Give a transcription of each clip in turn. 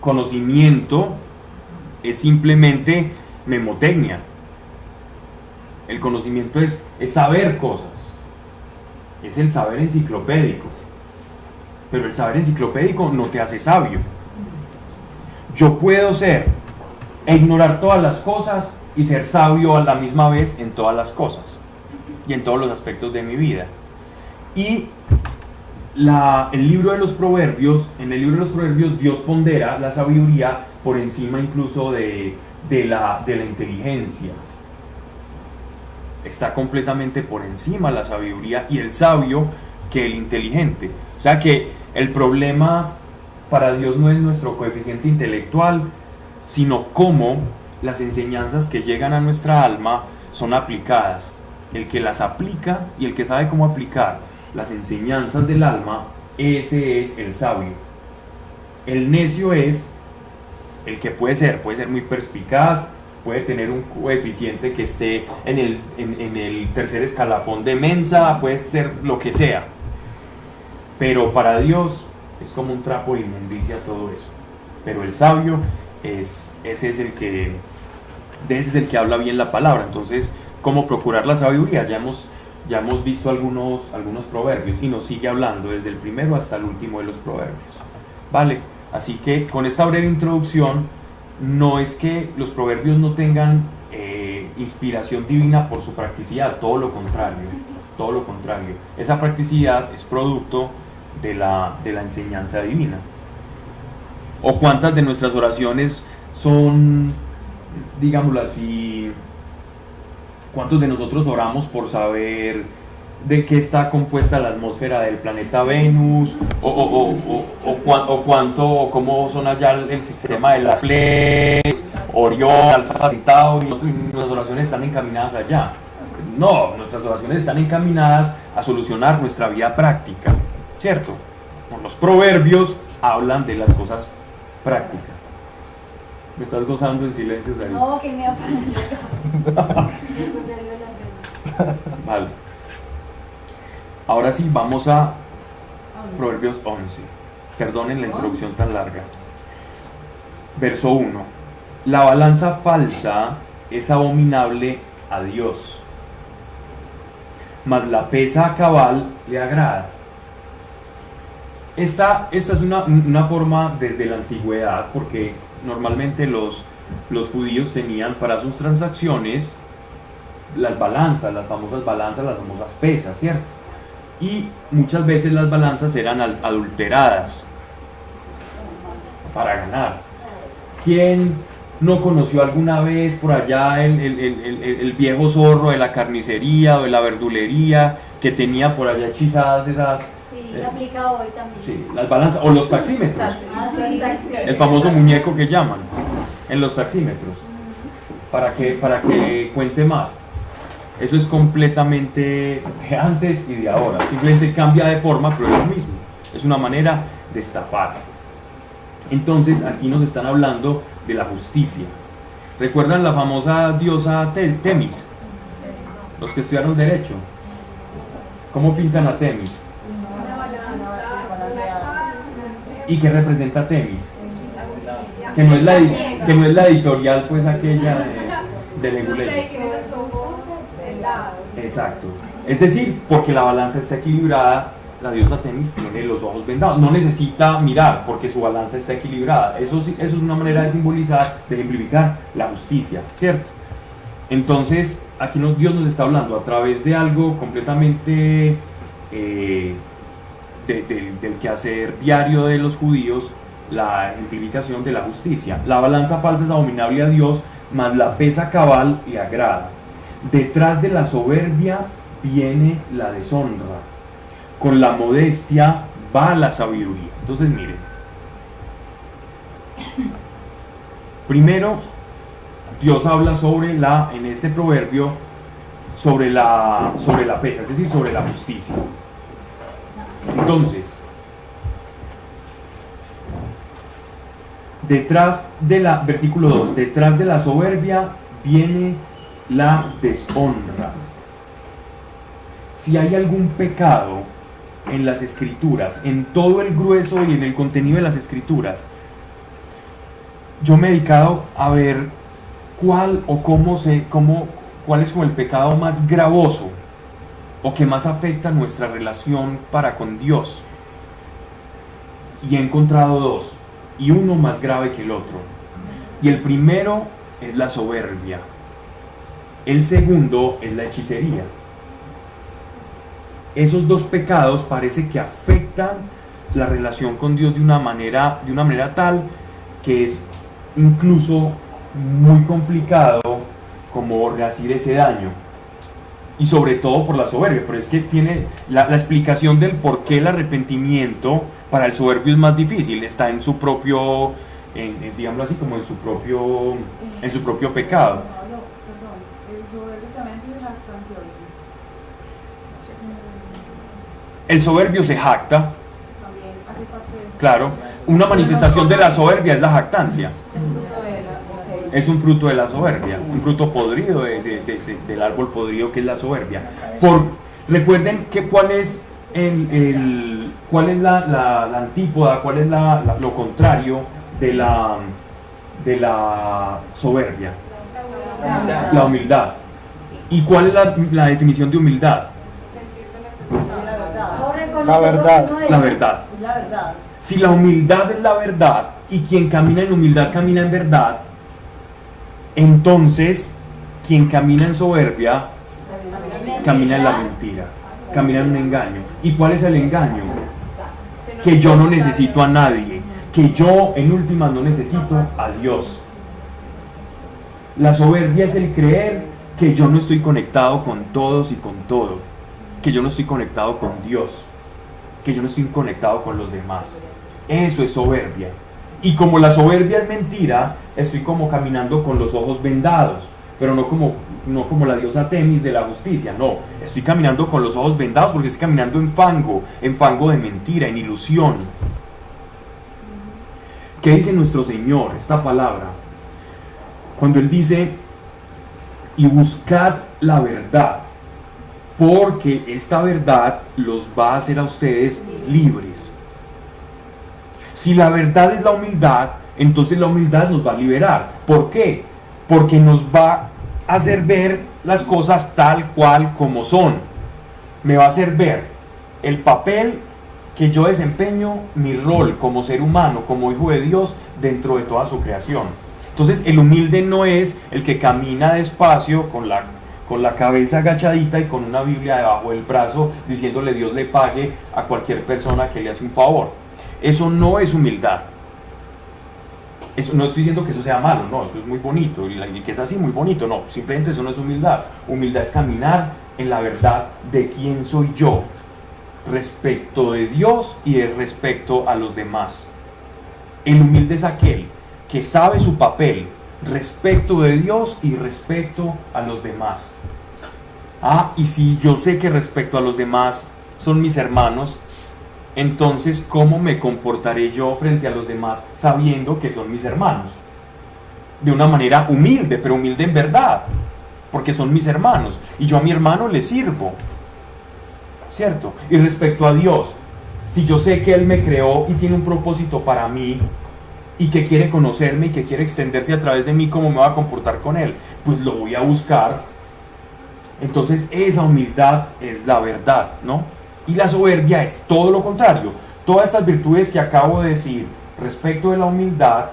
conocimiento es simplemente memotecnia. El conocimiento es saber cosas, es el saber enciclopédico, pero el saber enciclopédico no te hace sabio. Yo puedo ser e ignorar todas las cosas y ser sabio a la misma vez en todas las cosas y en todos los aspectos de mi vida. Y el libro de los Proverbios, en el libro de los Proverbios Dios pondera la sabiduría por encima incluso de la inteligencia. Está completamente por encima la sabiduría y el sabio que el inteligente. O sea que el problema para Dios no es nuestro coeficiente intelectual, sino cómo las enseñanzas que llegan a nuestra alma son aplicadas. El que las aplica y el que sabe cómo aplicar las enseñanzas del alma, ese es el sabio. El necio es el que puede ser muy perspicaz, puede tener un coeficiente que esté en el tercer escalafón de Mensa, puede ser lo que sea, pero para Dios es como un trapo de inmundicia todo eso. Pero el sabio ese es el que habla bien la palabra. Entonces, ¿cómo procurar la sabiduría? Ya hemos visto algunos proverbios y nos sigue hablando desde el primero hasta el último de los proverbios, ¿vale? Así que con esta breve introducción, no es que los proverbios no tengan inspiración divina por su practicidad, todo lo contrario. Esa practicidad es producto de la enseñanza divina. O cuántas de nuestras oraciones son, digámoslo así, cuántos de nosotros oramos por saber de qué está compuesta la atmósfera del planeta Venus, o cómo son allá el sistema de las Pleiades, Orión, Alfa Centauri. Nuestras oraciones están encaminadas allá. No, nuestras oraciones están encaminadas a solucionar nuestra vida práctica, ¿cierto? Por los proverbios hablan de las cosas prácticas. ¿Me estás gozando en silencio, Sari? No, que me apareció. Vale. Ahora sí, vamos a Proverbios 11. Perdonen la introducción tan larga. Verso 1. La balanza falsa es abominable a Dios, mas la pesa cabal le agrada. Esta es una forma desde la antigüedad, porque normalmente los judíos tenían para sus transacciones las balanzas, las famosas pesas, ¿cierto? Y muchas veces las balanzas eran adulteradas para ganar. ¿Quién no conoció alguna vez por allá el viejo zorro de la carnicería o de la verdulería que tenía por allá hechizadas esas? Sí, aplica hoy también. Sí, las balanzas o los taxímetros. El famoso muñeco que llaman en los taxímetros. Para que cuente más. Eso es completamente de antes y de ahora. Simplemente cambia de forma, pero es lo mismo. Es una manera de estafar. Entonces, aquí nos están hablando de la justicia. ¿Recuerdan la famosa diosa Temis? Los que estudiaron Derecho. ¿Cómo pintan a Temis? ¿Y qué representa Temis? Que no es la editorial, pues, aquella de Leguleyo. Exacto. Es decir, porque la balanza está equilibrada, la diosa Temis tiene los ojos vendados. No necesita mirar porque su balanza está equilibrada. Eso es una manera de simbolizar, de ejemplificar la justicia, ¿cierto? Entonces, aquí Dios nos está hablando a través de algo completamente del quehacer diario de los judíos, la ejemplificación de la justicia. La balanza falsa es abominable a Dios, mas la pesa cabal le agrada. Detrás de la soberbia viene la deshonra, con la modestia va la sabiduría. Entonces miren, primero Dios habla en este proverbio sobre la pesa, es decir, sobre la justicia. Entonces, versículo 2, detrás de la soberbia viene la deshonra. Si hay algún pecado en las escrituras, en todo el grueso y en el contenido de las escrituras, yo me he dedicado a ver cuál o cuál es como el pecado más gravoso o que más afecta nuestra relación para con Dios. Y he encontrado dos, y uno más grave que el otro. Y el primero es la soberbia. El segundo es la hechicería. Esos dos pecados parece que afectan la relación con Dios de una manera tal que es incluso muy complicado como resarcir ese daño. Y sobre todo por la soberbia, pero es que tiene la explicación del por qué el arrepentimiento para el soberbio es más difícil, está en su propio, digámoslo así, como en su propio pecado. El soberbio se jacta, claro, una manifestación de la soberbia es la jactancia. Es un fruto de la soberbia, un fruto podrido del árbol podrido que es la soberbia. Recuerden cuál es la antípoda, cuál es lo contrario de la soberbia. La humildad. ¿Y cuál es la definición de humildad? La verdad. La verdad. Si la humildad es la verdad y quien camina en humildad camina en verdad, entonces quien camina en soberbia camina en la mentira, camina en un engaño. ¿Y cuál es el engaño? Que yo no necesito a nadie, que yo en últimas no necesito a Dios. La soberbia es el creer que yo no estoy conectado con todos y con todo, que yo no estoy conectado con Dios, que yo no estoy conectado con los demás. Eso es soberbia. Y como la soberbia es mentira, estoy como caminando con los ojos vendados, pero no como la diosa Temis de la justicia, no, estoy caminando con los ojos vendados porque estoy caminando en fango de mentira, en ilusión. ¿Qué dice nuestro Señor, esta palabra? Cuando Él dice, y buscad la verdad, porque esta verdad los va a hacer a ustedes libres. Si la verdad es la humildad, entonces la humildad nos va a liberar. ¿Por qué? Porque nos va a hacer ver las cosas tal cual como son. Me va a hacer ver el papel que yo desempeño, mi rol como ser humano, como hijo de Dios, dentro de toda su creación. Entonces el humilde no es el que camina despacio con la cabeza agachadita y con una Biblia debajo del brazo diciéndole Dios le pague a cualquier persona que le hace un favor. Eso no es humildad. Eso, no estoy diciendo que eso sea malo, no, eso es muy bonito, y que es así, muy bonito, no, simplemente eso no es humildad. Humildad es caminar en la verdad de quién soy yo, respecto de Dios y de respecto a los demás. El humilde es aquel que sabe su papel respecto de Dios y respecto a los demás. Y si yo sé que respecto a los demás son mis hermanos, entonces ¿cómo me comportaré yo frente a los demás sabiendo que son mis hermanos? De una manera humilde, pero humilde en verdad, porque son mis hermanos y yo a mi hermano le sirvo, ¿cierto? Y respecto a Dios, si yo sé que Él me creó y tiene un propósito para mí y que quiere conocerme y que quiere extenderse a través de mí, ¿cómo me va a comportar con Él? Pues lo voy a buscar. Entonces esa humildad es la verdad, ¿no? Y la soberbia es todo lo contrario. Todas estas virtudes que acabo de decir respecto de la humildad,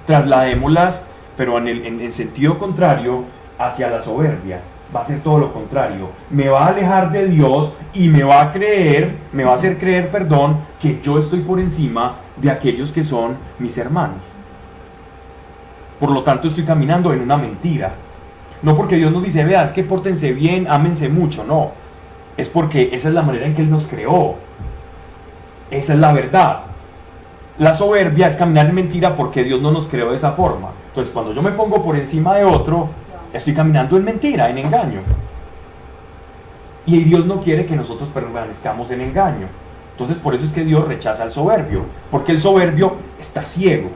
trasladémoslas, pero en sentido contrario, hacia la soberbia. Va a ser todo lo contrario. Me va a alejar de Dios y me va a hacer creer, que yo estoy por encima de aquellos que son mis hermanos. Por lo tanto, estoy caminando en una mentira. No porque Dios nos dice, vea, es que pórtense bien, ámense mucho, no. Es porque esa es la manera en que Él nos creó. Esa es la verdad. La soberbia es caminar en mentira porque Dios no nos creó de esa forma. Entonces cuando yo me pongo por encima de otro, estoy caminando en mentira, en engaño. Y Dios no quiere que nosotros permanezcamos en engaño. Entonces por eso es que Dios rechaza al soberbio, porque el soberbio está ciego.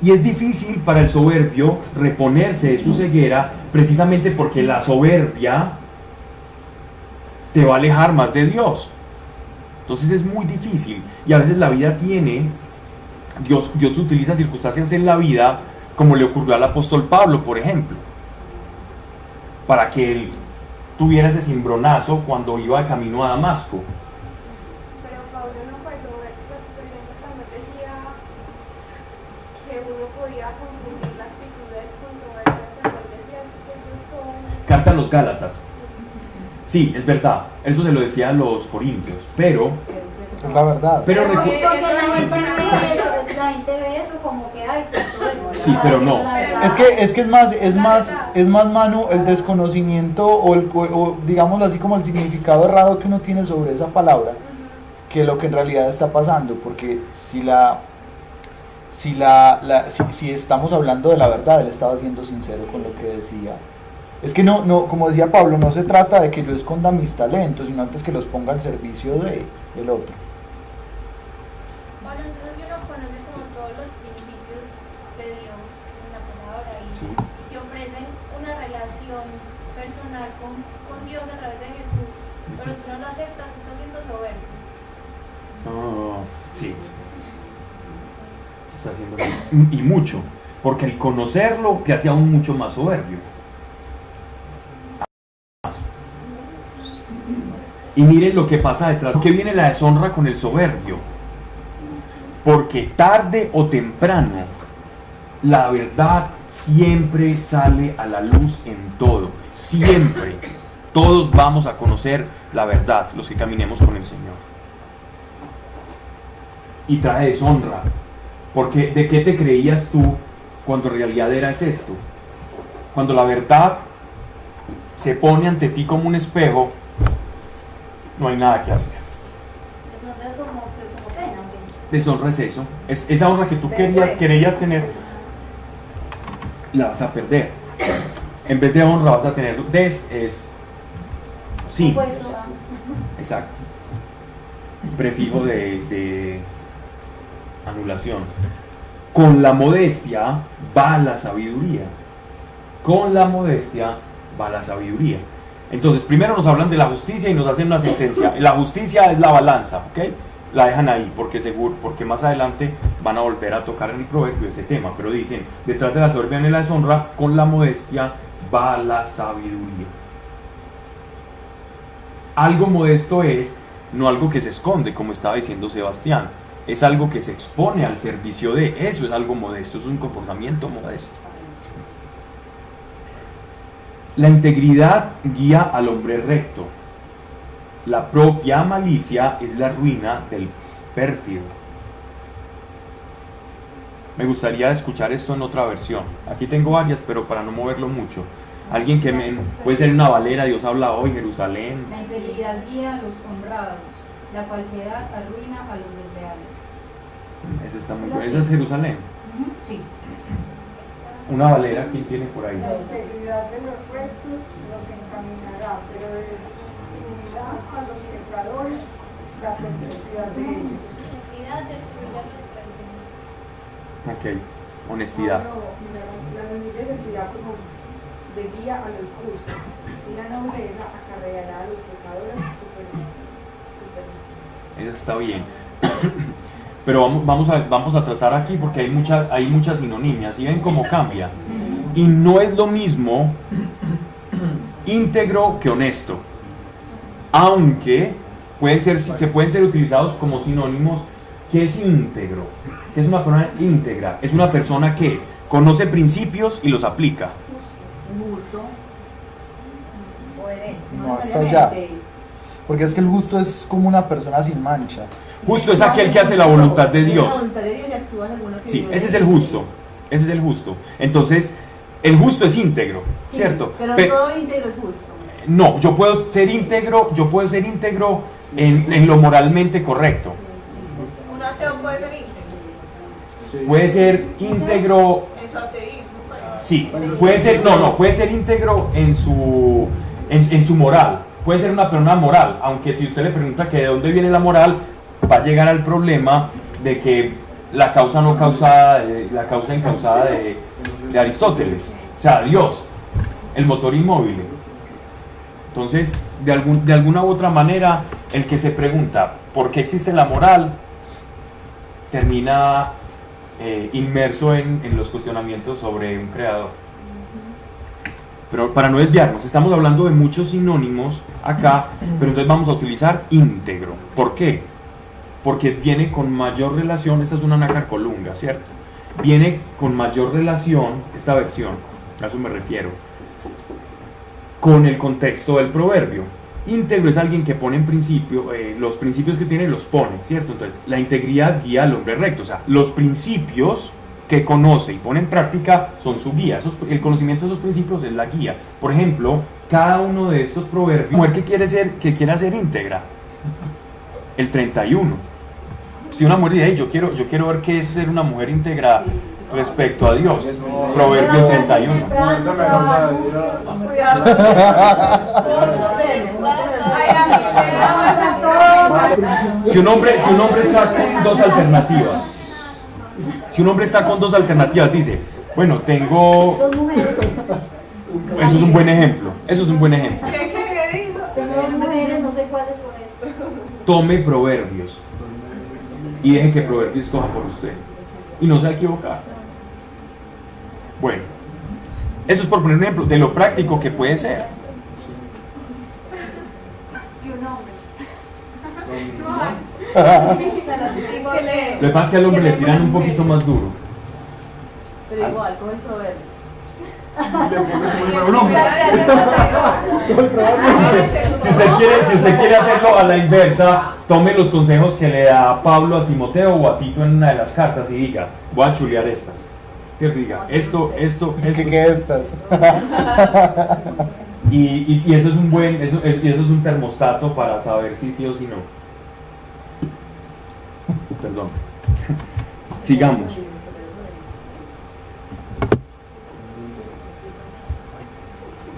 Y es difícil para el soberbio reponerse de su ceguera, precisamente porque la soberbia te va a alejar más de Dios. Entonces es muy difícil, y a veces la vida tiene Dios utiliza circunstancias en la vida, como le ocurrió al apóstol Pablo, por ejemplo, para que él tuviera ese cimbronazo cuando iba de camino a Damasco. Pero Pablo no fue sobre, pues por ejemplo cuando decía que uno podía confundir la actitud de él con soberbia, cuando él decía que ellos son... Carta a los Gálatas. Sí, es verdad, eso se lo decía a los corintios, pero Es la verdad. Pero Porque recu- la gente ve eso como que ay, pues, bueno, Sí, pero no. Es que es más, Manu, el desconocimiento o digámoslo así, como el significado errado que uno tiene sobre esa palabra, que lo que en realidad está pasando, porque si estamos hablando de la verdad, él estaba siendo sincero con lo que decía. Es que no, como decía Pablo, no se trata de que yo esconda mis talentos, sino antes que los ponga al servicio del otro. Bueno, entonces uno conoce como todos los principios de Dios en la palabra Sí. y te ofrecen una relación personal con Dios a través de Jesús, pero tú no lo aceptas, estás siendo soberbio. sí, está haciendo y mucho, porque el conocerlo te hace aún mucho más soberbio. Y miren lo que pasa detrás, que viene la deshonra con el soberbio, porque tarde o temprano la verdad siempre sale a la luz en todo, siempre. Todos vamos a conocer la verdad, los que caminemos con el Señor. Y trae deshonra, porque ¿de qué te creías tú cuando en realidad eras esto? Cuando la verdad se pone ante ti como un espejo, no hay nada que hacer. Eso es como pena, ¿ok? Deshonra es eso, es esa honra que tú querías tener, la vas a perder. En vez de honra vas a tener sí, Opuesto a- exacto, prefijo de anulación. Con la modestia va la sabiduría, con la modestia va la sabiduría. Entonces primero nos hablan de la justicia y nos hacen una sentencia. La justicia es la balanza, ¿ok? La dejan ahí porque más adelante van a volver a tocar en el proverbio ese tema, pero dicen, detrás de la soberbia viene la deshonra, con la modestia va la sabiduría. Algo modesto es no algo que se esconde, como estaba diciendo Sebastián, es algo que se expone al servicio de, eso es algo modesto, es un comportamiento modesto. La integridad guía al hombre recto. La propia malicia es la ruina del pérfido. Me gustaría escuchar esto en otra versión. Aquí tengo varias, pero para no moverlo mucho. Alguien que puede ser una Valera, Dios habla hoy, Jerusalén. La integridad guía a los honrados, la falsedad arruina a los desleales. Esa está muy buena. Esa es Jerusalén. Sí. Una Valera, ¿quién tiene por ahí? La integridad de los rectos los encaminará, pero destruirá a los pecadores la perversidad de ellos. Santidad destruye a los perversos. Ok, honestidad. La humildad servirá como de guía a los justos, y la nobleza acarreará a los pecadores su perdición. Esa está bien. Pero vamos a tratar aquí porque hay muchas sinonimias. ¿Y ven cómo cambia? Y no es lo mismo íntegro que honesto. Aunque se pueden ser utilizados como sinónimos. ¿Qué es íntegro? ¿Qué es una persona íntegra? Es una persona que conoce principios y los aplica. Justo, coherente. No hasta allá. Porque es que el justo es como una persona sin mancha. Justo es aquel que hace la voluntad de Dios. La voluntad de Dios y actúa en alguna Sí, ese es el justo. Ese es el justo. Entonces, el justo es íntegro, ¿cierto? Pero todo íntegro es justo. No, yo puedo ser íntegro en lo moralmente correcto. Un ateo puede ser íntegro. Puede ser íntegro, En su ateísmo, pues. sí, puede ser íntegro en su moral. Puede ser una persona moral, aunque si usted le pregunta que de dónde viene la moral, va a llegar al problema de que la causa encausada de Aristóteles, o sea, Dios, el motor inmóvil. Entonces, de alguna u otra manera, el que se pregunta por qué existe la moral, termina inmerso en los cuestionamientos sobre un creador. Pero para no desviarnos, estamos hablando de muchos sinónimos acá, pero entonces vamos a utilizar íntegro. ¿Por qué? Porque viene con mayor relación, esta es una nácar colunga, ¿cierto? Viene con mayor relación, esta versión, a eso me refiero, con el contexto del proverbio. Íntegro es alguien que pone en principio, los principios que tiene los pone, ¿cierto? Entonces, la integridad guía al hombre recto, o sea, los principios que conoce y pone en práctica son su guía. El conocimiento de esos principios es la guía. Por ejemplo, cada uno de estos proverbios, mujer que quiera ser íntegra, el 31. Si una mujer dice, hey, yo quiero ver qué es ser una mujer íntegra respecto a Dios, proverbio 31. Si un hombre está con dos alternativas, dice, bueno, tengo... Dos mujeres. Eso es un buen ejemplo. ¿Qué dijo? Tengo dos mujeres, no sé cuál escoger. Tome proverbios y deje que proverbios coja por usted. Y no se va a equivocar. Bueno, eso es por poner un ejemplo de lo práctico que puede ser. Y un hombre. Lo que pasa es que al hombre le tiran un poquito más duro. Pero igual, con el proverbio. Si usted quiere hacerlo a la inversa, tome los consejos que le da Pablo a Timoteo o a Tito en una de las cartas y diga, voy a chulear estas. ¿Cierto? Diga, esto. ¿Qué estas? Y eso es un eso es un termostato para saber si sí o si no. Perdón. Sigamos.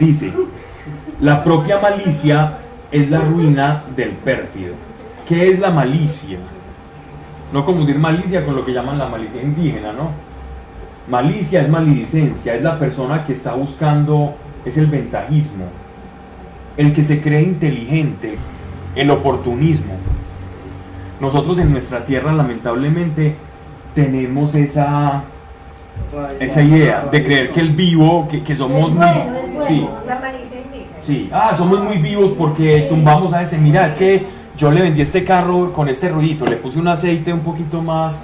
Dice, la propia malicia es la ruina del pérfido. ¿Qué es la malicia? No confundir malicia con lo que llaman la malicia indígena, ¿no? Malicia es maledicencia, es la persona que está buscando, es el ventajismo, el que se cree inteligente, el oportunismo. Nosotros en nuestra tierra lamentablemente tenemos esa idea de creer que el vivo, que somos Es muy... bueno, es bueno. Sí, La malicia indígena. sí, somos muy vivos porque tumbamos a mira, es que yo le vendí este carro con este ruidito, le puse un aceite un poquito más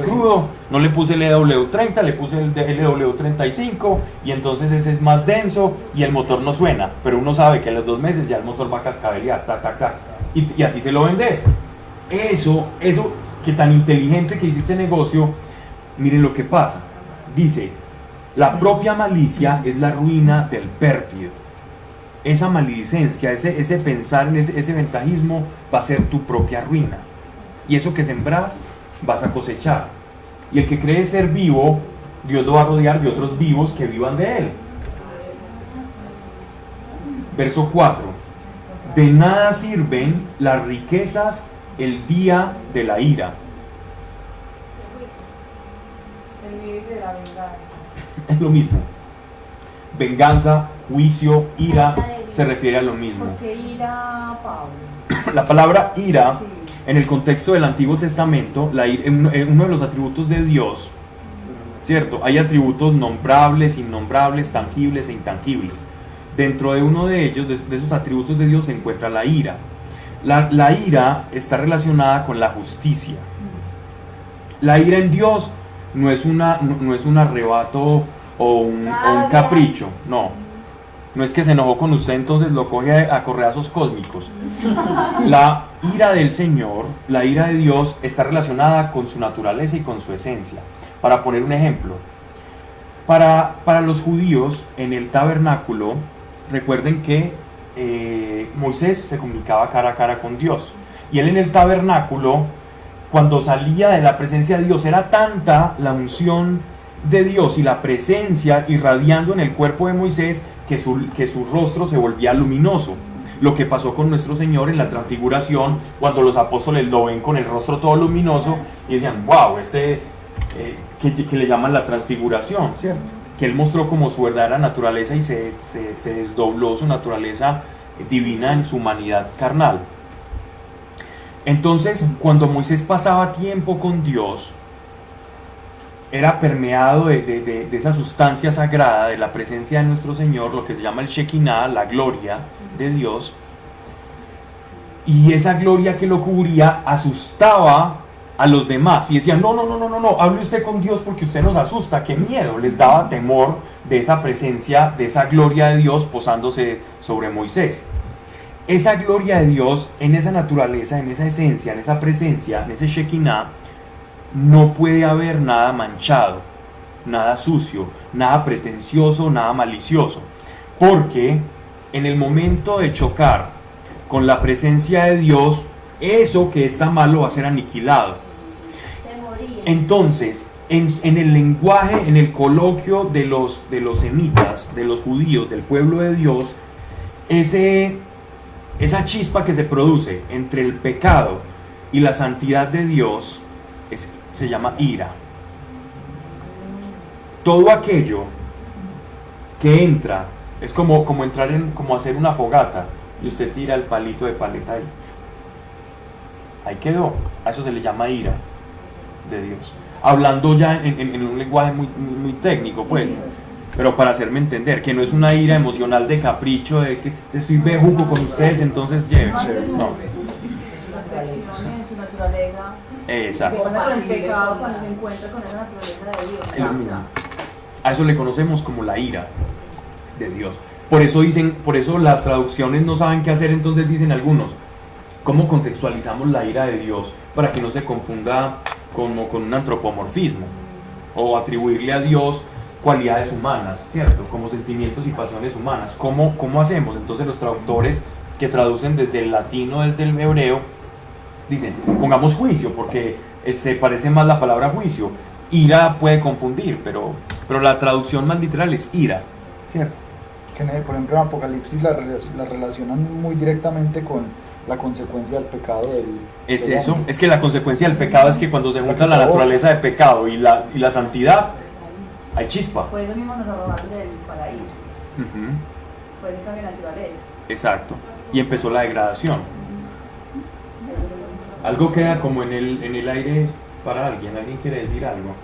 crudo, no le puse el EW30, le puse el EW35 y entonces ese es más denso y el motor no suena, pero uno sabe que a los 2 meses ya el motor va a cascabelear, y así se lo vendes. Eso que tan inteligente que hiciste negocio, miren lo que pasa, dice, la propia malicia es la ruina del pérfido. Esa maledicencia, ese pensar en ese ventajismo va a ser tu propia ruina. Y eso que sembras vas a cosechar. Y el que cree ser vivo, Dios lo va a rodear de otros vivos que vivan de él. Verso 4. De nada sirven las riquezas el día de la ira. El día de la venganza. Es lo mismo. Venganza, juicio, ira, se refiere a lo mismo. ¿Por qué ira, Pablo? La palabra ira, Sí. en el contexto del Antiguo Testamento, uno de los atributos de Dios, ¿cierto? Hay atributos nombrables, innombrables, tangibles e intangibles. Dentro de uno de ellos, de esos atributos de Dios, se encuentra la ira. La ira está relacionada con la justicia. La ira en Dios no es un arrebato o un capricho, no. No es que se enojó con usted, entonces lo coge a correazos cósmicos. La ira del Señor, la ira de Dios, está relacionada con su naturaleza y con su esencia. Para poner un ejemplo, para los judíos en el tabernáculo, recuerden que Moisés se comunicaba cara a cara con Dios. Y él en el tabernáculo, cuando salía de la presencia de Dios, era tanta la unción de Dios y la presencia irradiando en el cuerpo de Moisés que su rostro se volvía luminoso. Lo que pasó con nuestro Señor en la transfiguración, cuando los apóstoles lo ven con el rostro todo luminoso y decían, wow, que le llaman la transfiguración, ¿cierto? Que Él mostró como su verdadera naturaleza y se desdobló su naturaleza divina en su humanidad carnal. Entonces, cuando Moisés pasaba tiempo con Dios, era permeado de esa sustancia sagrada, de la presencia de nuestro Señor, lo que se llama el Shekinah, la gloria de Dios, y esa gloria que lo cubría asustaba a los demás, y decían, no, hable usted con Dios porque usted nos asusta, qué miedo, les daba temor de esa presencia, de esa gloria de Dios posándose sobre Moisés. Esa gloria de Dios, en esa naturaleza, en esa esencia, en esa presencia, en ese Shekinah, no puede haber nada manchado, nada sucio, nada pretencioso, nada malicioso, porque en el momento de chocar con la presencia de Dios, eso que está malo va a ser aniquilado. Entonces, en el lenguaje, en el coloquio de los semitas, de los judíos, del pueblo de Dios, esa chispa que se produce entre el pecado y la santidad de Dios se llama ira. Todo aquello que entra es como entrar como hacer una fogata y usted tira el palito de paleta ahí quedó. A eso se le llama ira de Dios, hablando ya en un lenguaje muy técnico, pues, pero para hacerme entender que no es una ira emocional de capricho, de que estoy bejuco con ustedes, entonces llévense, no. Su naturaleza. Exacto. Con el pecado cuando se encuentra con esa naturaleza de Dios. Es lo mismo. A eso le conocemos como la ira de Dios. Por eso las traducciones no saben qué hacer, entonces dicen algunos, ¿cómo contextualizamos la ira de Dios para que no se confunda como con un antropomorfismo o atribuirle a Dios cualidades humanas, ¿cierto? Como sentimientos y pasiones humanas? ¿Cómo hacemos? Entonces los traductores que traducen desde el latino, desde el hebreo, dicen, pongamos juicio, porque se parece más la palabra juicio. Ira puede confundir, pero la traducción más literal es ira, ¿cierto? Que por ejemplo en Apocalipsis la relacionan muy directamente con la consecuencia del pecado es del eso, hombre. es que la consecuencia del pecado es que cuando se junta la naturaleza de pecado y la santidad, hay chispa. Por eso mismo nos arrojaron del paraíso. Uh-huh. Por eso cambia la naturaleza. Exacto. Y empezó la degradación. Algo queda como en el aire para alguien. ¿Alguien quiere decir algo?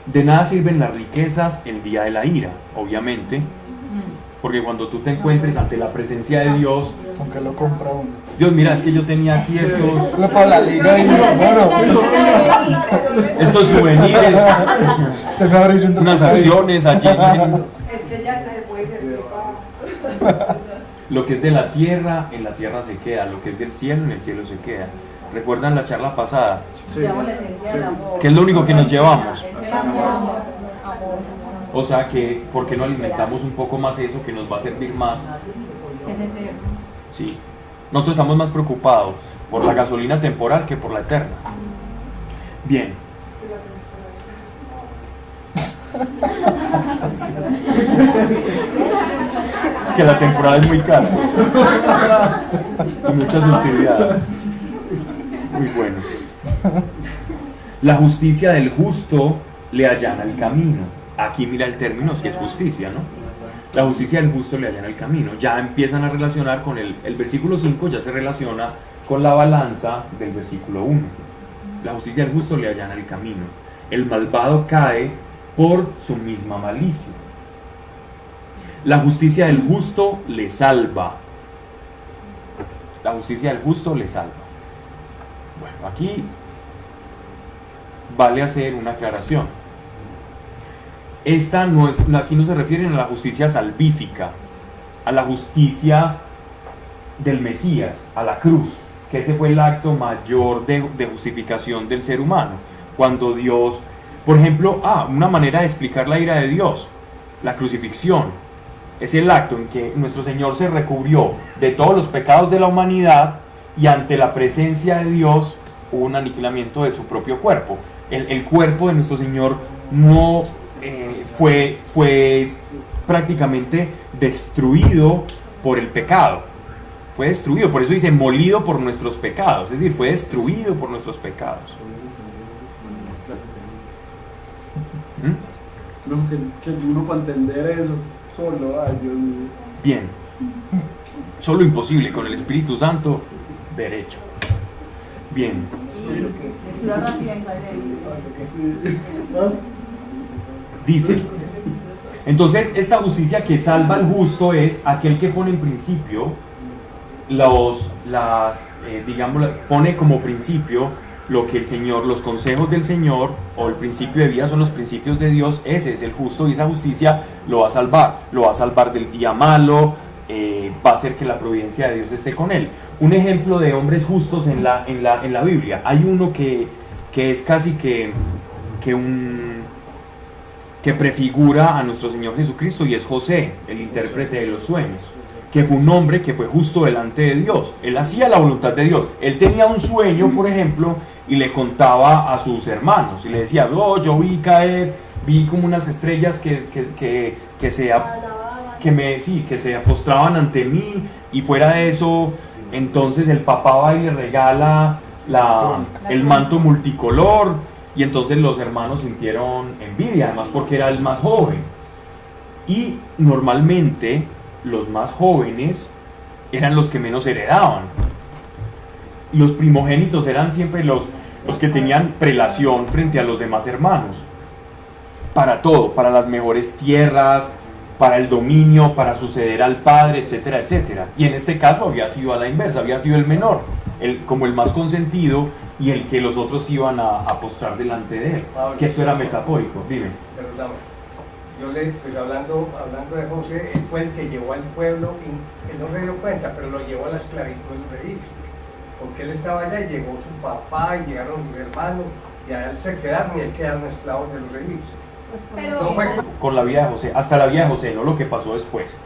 De nada sirven las riquezas el día de la ira, obviamente, porque cuando tú te encuentres ante la presencia de Dios, ¿Con qué lo compra uno? Dios, mira, es que yo tenía aquí No para la liga y estos souvenirs, Usted me abre un unas acciones allí. Este ya no le puede servir para... Lo que es de la tierra, en la tierra se queda. Lo que es del cielo, en el cielo se queda. ¿Recuerdan la charla pasada? Llevamos la esencia del amor. ¿Qué es lo único que nos llevamos? Es el amor. O sea que, ¿por qué no alimentamos un poco más eso que nos va a servir más? Es eterno. Sí. Nosotros estamos más preocupados por la gasolina temporal que por la eterna. Bien. Que la temporal es muy cara. Y mucha subsidiada. Muy bueno. La justicia del justo le allana el camino. Aquí mira el término, si es justicia, ¿no? La justicia del justo le allana el camino. Ya empiezan a relacionar con el versículo 5, ya se relaciona con la balanza del versículo 1. La justicia del justo le allana el camino. El malvado cae por su misma malicia. La justicia del justo le salva. La justicia del justo le salva. Bueno, aquí vale hacer una aclaración. Esta no es, aquí no se refieren a la justicia salvífica, a la justicia del Mesías, a la cruz, que ese fue el acto mayor de justificación del ser humano. Cuando Dios, por ejemplo, una manera de explicar la ira de Dios, la crucifixión, es el acto en que nuestro Señor se recubrió de todos los pecados de la humanidad y ante la presencia de Dios hubo un aniquilamiento de su propio cuerpo. El cuerpo de nuestro Señor no fue prácticamente destruido por el pecado. Fue destruido, por eso dice molido por nuestros pecados, es decir, fue destruido por nuestros pecados. No, que uno para entender eso Solo, ay Dios mío. Bien. Solo imposible, con el Espíritu Santo, derecho. Bien. Lectura rápida en clase de Biblia. Dice, entonces esta justicia que salva al justo es aquel que pone en principio pone como principio lo que el Señor, los consejos del Señor o el principio de vida son los principios de Dios. Ese es el justo y esa justicia lo va a salvar del día malo, va a hacer que la providencia de Dios esté con él. Un ejemplo de hombres justos en la Biblia, hay uno que es casi que prefigura a nuestro Señor Jesucristo, y es José, el intérprete de los sueños, que fue un hombre que fue justo delante de Dios. Él hacía la voluntad de Dios. Él tenía un sueño, por ejemplo, y le contaba a sus hermanos y le decía: oh, yo vi como unas estrellas que se postraban ante mí, y fuera de eso, entonces el papá va y le regala el manto multicolor, y entonces los hermanos sintieron envidia, además porque era el más joven. Y normalmente los más jóvenes eran los que menos heredaban. Los primogénitos eran siempre los que tenían prelación frente a los demás hermanos. Para todo, para las mejores tierras, para el dominio, para suceder al padre, etcétera, etcétera. Y en este caso había sido a la inversa, había sido el menor, como el más consentido, y el que los otros iban a postrar delante de él. Que esto era metafórico. Dime. Yo hablando de José, él fue el que llevó al pueblo, él no se dio cuenta, pero lo llevó a la esclavitud de los egipcios, porque él estaba allá y llegó su papá y llegaron sus hermanos, y a él se quedaron, y él quedaron esclavos de los egipcios. Pero No fue Con la vida de José, hasta la vida de José, no lo que pasó después.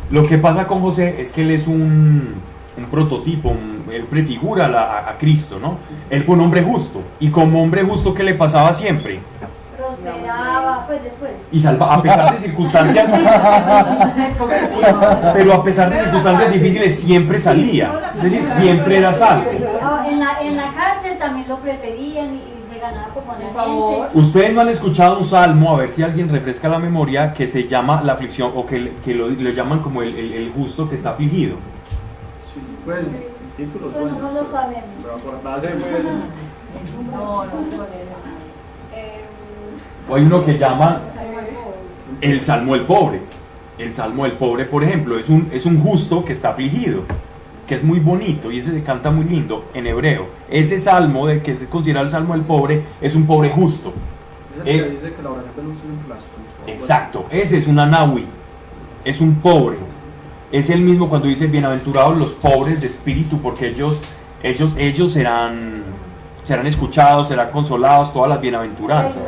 Lo que pasa con José es que él es un prototipo, él prefigura a Cristo, ¿no? Él fue un hombre justo, y como hombre justo, ¿qué le pasaba siempre? Prosperaba, pues después. Y salva, a pesar de circunstancias, pero a pesar de circunstancias difíciles, siempre salía, es decir, siempre era salvo. En la cárcel también lo preferían y se ganaba como la gente. Ustedes no han escuchado un salmo, a ver si alguien refresca la memoria, que se llama la aflicción, o que lo llaman como el justo que está afligido. Sí, pues, el título Bueno, no lo sabemos. pero por base, pues, No, O hay uno que llaman el salmo del pobre. El salmo del pobre, por ejemplo, es un justo que está afligido, que es muy bonito, y ese se canta muy lindo en hebreo. Ese salmo, de que se considera el salmo del pobre, es un pobre justo. es el que dice que la oración de luz es un plazo. Exacto, ese es un anahui, es un pobre. Es el mismo cuando dice: bienaventurados los pobres de espíritu, porque ellos serán escuchados, serán consolados, todas las bienaventuranzas.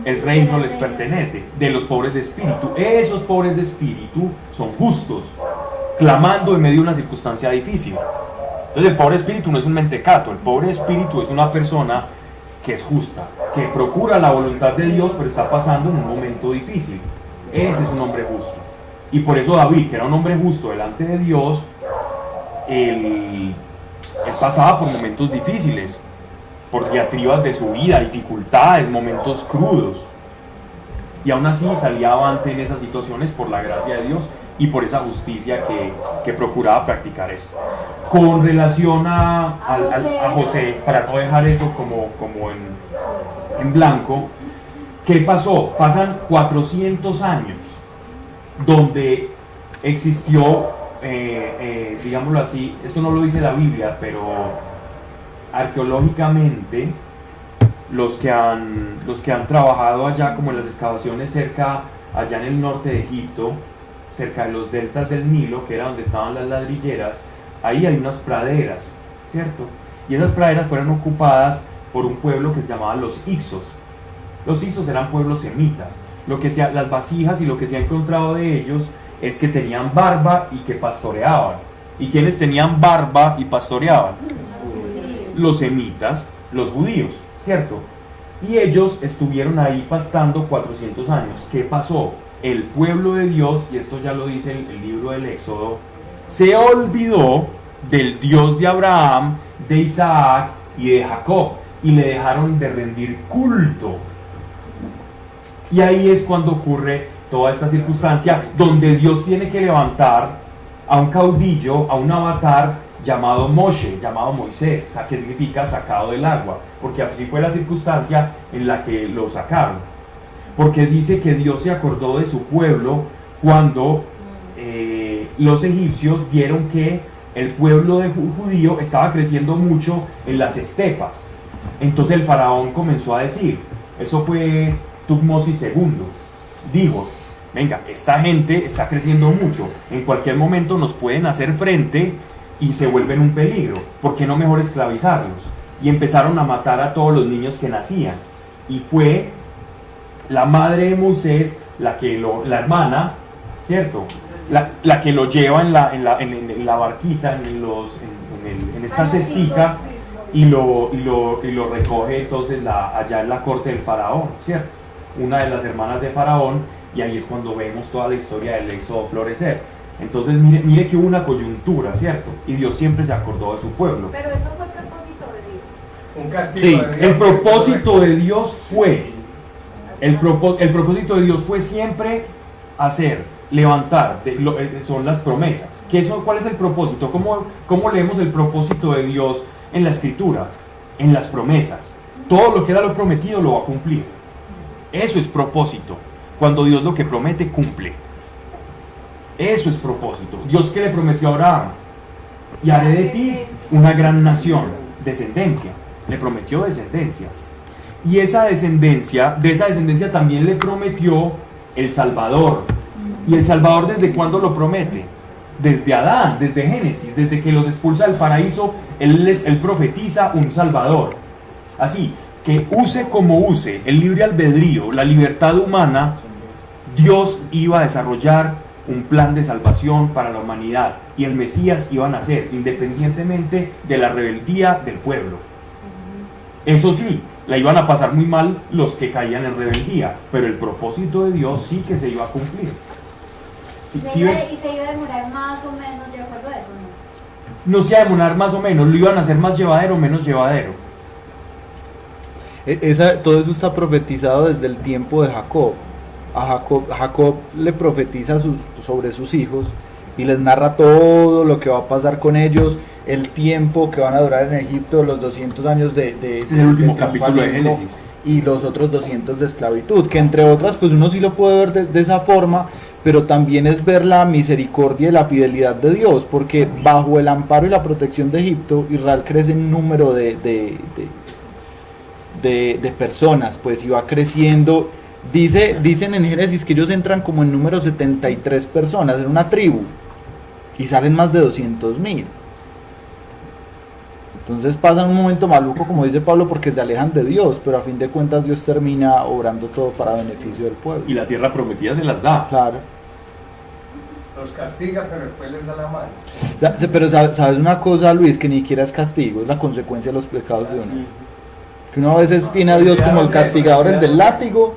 El reino les pertenece, de los pobres de espíritu. Esos pobres de espíritu son justos, clamando en medio de una circunstancia difícil. Entonces el pobre espíritu no es un mentecato, el pobre espíritu es una persona que es justa, que procura la voluntad de Dios, pero está pasando en un momento difícil. Ese es un hombre justo. Y por eso David, que era un hombre justo delante de Dios, él pasaba por momentos difíciles, por diatribas de su vida, dificultades, momentos crudos, y aún así salía avante en esas situaciones por la gracia de Dios y por esa justicia que procuraba practicar esto. Con relación a José, para no dejar eso como en blanco, ¿qué pasó? Pasan 400 años donde existió, digámoslo así, esto no lo dice la Biblia, pero arqueológicamente los que han trabajado allá, como en las excavaciones allá en el norte de Egipto, cerca de los deltas del Nilo, que era donde estaban las ladrilleras, ahí hay unas praderas, ¿cierto? Y esas praderas fueron ocupadas por un pueblo que se llamaba los Ixos. Los Ixos eran pueblos semitas. Las vasijas y lo que se ha encontrado de ellos es que tenían barba y que pastoreaban. ¿Y quiénes tenían barba y pastoreaban? Los semitas, los judíos, ¿cierto? Y ellos estuvieron ahí pastando 400 años. ¿Qué pasó? El pueblo de Dios, y esto ya lo dice el libro del Éxodo, se olvidó del Dios de Abraham, de Isaac y de Jacob, y le dejaron de rendir culto. Y ahí es cuando ocurre toda esta circunstancia donde Dios tiene que levantar a un caudillo, a un avatar llamado Moshe, llamado Moisés, o sea, que significa sacado del agua, porque así fue la circunstancia en la que lo sacaron. Porque dice que Dios se acordó de su pueblo cuando los egipcios vieron que el pueblo judío estaba creciendo mucho en las estepas. Entonces el faraón comenzó a decir, eso fue Tutmosis II, dijo, venga, esta gente está creciendo mucho, en cualquier momento nos pueden hacer frente y se vuelven un peligro, ¿por qué no mejor esclavizarlos? Y empezaron a matar a todos los niños que nacían, y fue la madre de Moisés la hermana, ¿cierto? La que lo lleva en la barquita, en esta cestica, y lo recoge entonces allá en la corte del faraón, ¿cierto? Una de las hermanas de faraón, y ahí es cuando vemos toda la historia del éxodo florecer. Entonces mire que hubo una coyuntura, ¿cierto? Y Dios siempre se acordó de su pueblo. Pero eso fue el propósito de Dios. Un castigo Sí, de Dios. el propósito de Dios fue, el propósito de Dios fue siempre hacer, levantar, son las promesas. ¿Cuál es el propósito? ¿Cómo leemos el propósito de Dios en la Escritura? En las promesas. Todo lo que da lo prometido lo va a cumplir. Eso es propósito. Cuando Dios lo que promete, cumple. Eso es propósito. Dios que le prometió a Abraham, y haré de ti una gran nación, descendencia. Le prometió descendencia. Y de esa descendencia también le prometió el Salvador. ¿Y el Salvador desde cuándo lo promete? Desde Adán, desde Génesis, desde que los expulsa del paraíso, él profetiza un Salvador. Así que use como use el libre albedrío, la libertad humana, Dios iba a desarrollar un plan de salvación para la humanidad, y el Mesías iba a nacer independientemente de la rebeldía del pueblo. Eso sí, la iban a pasar muy mal los que caían en rebeldía, pero el propósito de Dios sí que se iba a cumplir. ¿Y se iba a demorar más o menos de acuerdo a eso, no? No se iba a demorar más o menos, lo iban a hacer más llevadero o menos llevadero. Todo eso está profetizado desde el tiempo de Jacob. Jacob le profetiza sobre sus hijos y les narra todo lo que va a pasar con ellos, el tiempo que van a durar en Egipto, los 200 años de Es el último capítulo de triunfalismo Génesis. y los otros 200 de esclavitud, que entre otras pues uno sí lo puede ver de esa forma, pero también es ver la misericordia y la fidelidad de Dios, porque bajo el amparo y la protección de Egipto, Israel crece en número de personas, pues iba creciendo. Dicen en Génesis que ellos entran como en número 73 personas en una tribu y salen más de 200.000. Entonces pasan un momento maluco, como dice Pablo, porque se alejan de Dios, pero a fin de cuentas Dios termina obrando todo para beneficio del pueblo. Y la tierra prometida se las da. Claro. Los castiga, pero después les da la mano. Pero sabes una cosa, Luis, que ni siquiera es castigo, es la consecuencia de los pecados de uno. Que uno a veces tiene a Dios como el castigador, el del látigo,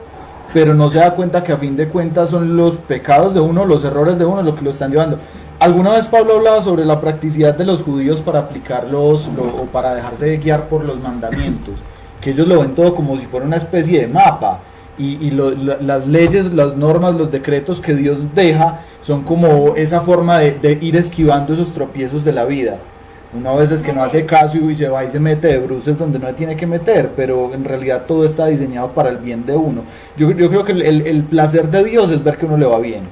pero no se da cuenta que a fin de cuentas son los pecados de uno, los errores de uno lo que lo están llevando. Alguna vez Pablo hablaba sobre la practicidad de los judíos para aplicarlos o para dejarse guiar por los mandamientos, que ellos lo ven todo como si fuera una especie de mapa, y las leyes, las normas, los decretos que Dios deja son como esa forma de ir esquivando esos tropiezos de la vida. Uno a veces que no hace caso y se va y se mete de bruces donde no se tiene que meter, pero en realidad todo está diseñado para el bien de uno. Yo creo que el placer de Dios es ver que uno le va bien.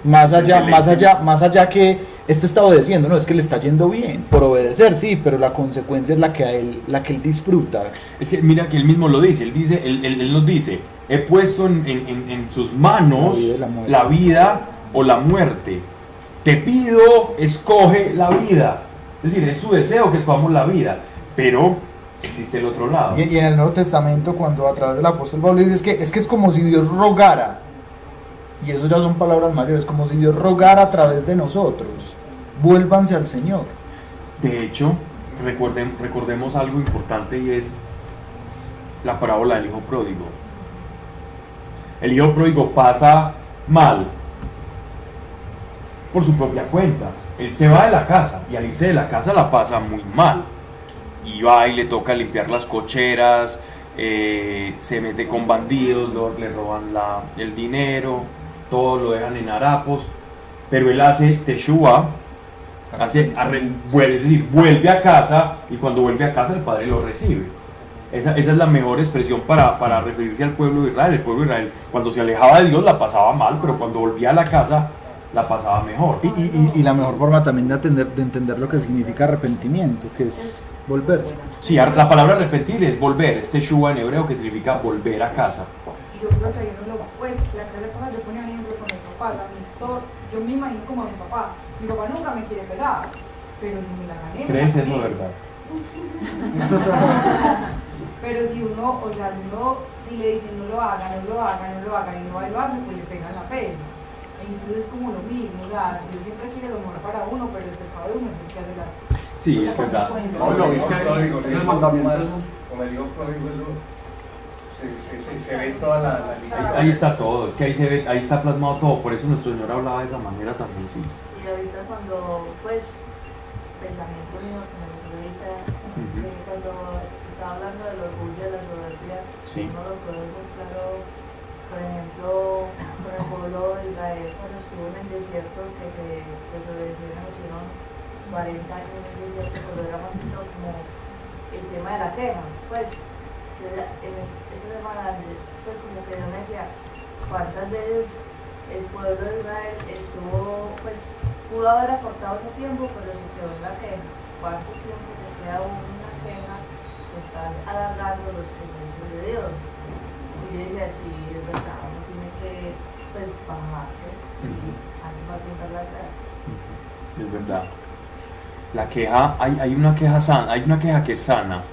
Más allá que está obedeciendo, no, es que le está yendo bien, por obedecer, sí, pero la consecuencia es la que él disfruta. Es que mira que él mismo lo dice, él nos dice, he puesto en sus manos la vida o la muerte. Te pido, escoge la vida. Es decir, es su deseo que escojamos la vida, pero existe el otro lado. Y en el Nuevo Testamento, cuando a través del apóstol Pablo dice, es que es como si Dios rogara, y eso ya son palabras mayores, como si Dios rogara a través de nosotros, vuélvanse al Señor. De hecho, recordemos algo importante, y es la parábola del hijo pródigo. El hijo pródigo pasa mal por su propia cuenta. Él se va de la casa, y al irse de la casa la pasa muy mal, y va y le toca limpiar las cocheras, se mete con bandidos, le roban el dinero, todo lo dejan en harapos, pero él hace teshuvah, es decir, vuelve a casa, y cuando vuelve a casa el Padre lo recibe. Esa es la mejor expresión para referirse al pueblo de Israel. El pueblo de Israel, cuando se alejaba de Dios, la pasaba mal, pero cuando volvía a la casa, la pasaba mejor. Y la mejor forma también de entender lo que significa arrepentimiento, que es volverse. Sí, la palabra arrepentir es volver, este teshuvah en hebreo, que significa volver a casa. Yo creo que yo no lo pues, la clase pasada yo ponía un ejemplo con mis papás. Yo me imagino como a mi papá. Mi papá nunca me quiere pegar, pero si me la gané. ¿Crees eso, verdad? Pero si uno, si le dicen no lo haga, y no va y lo hace, pues le pegan la pena. Entonces es como lo mismo, o sea, Dios siempre quiere lo mejor para uno, pero el pecado de uno es el que hace las cosas. Sí, es verdad. Como el hijo pródigo, se ve toda la lista. Ahí está todo, es que ahí está plasmado todo, por eso nuestro Señor hablaba de esa manera también, sí. Y ahorita cuando, pues, pensamiento mío, como lo que ahorita, cuando se está hablando del orgullo de la soberbia, Sí. uno lo puede ver muy claro, por ejemplo, con el pueblo de Israel cuando estuvo en el desierto, que se desobedecieron, hicieron 40 años en el desierto, pero era más que todo como el tema de la queja, pues, en esa semana, pues como que yo me decía, ¿cuántas veces el pueblo de Israel estuvo, pues, pudo haber acortado ese tiempo, pero se quedó en la queja? ¿Cuánto tiempo se queda uno en una queja que están alargando los procesos de Dios? Y yo decía, sí, es verdad, uno tiene que, pues, bajarse antes de pintar la cara. Es verdad. La queja, hay una queja sana, hay una queja que es sana.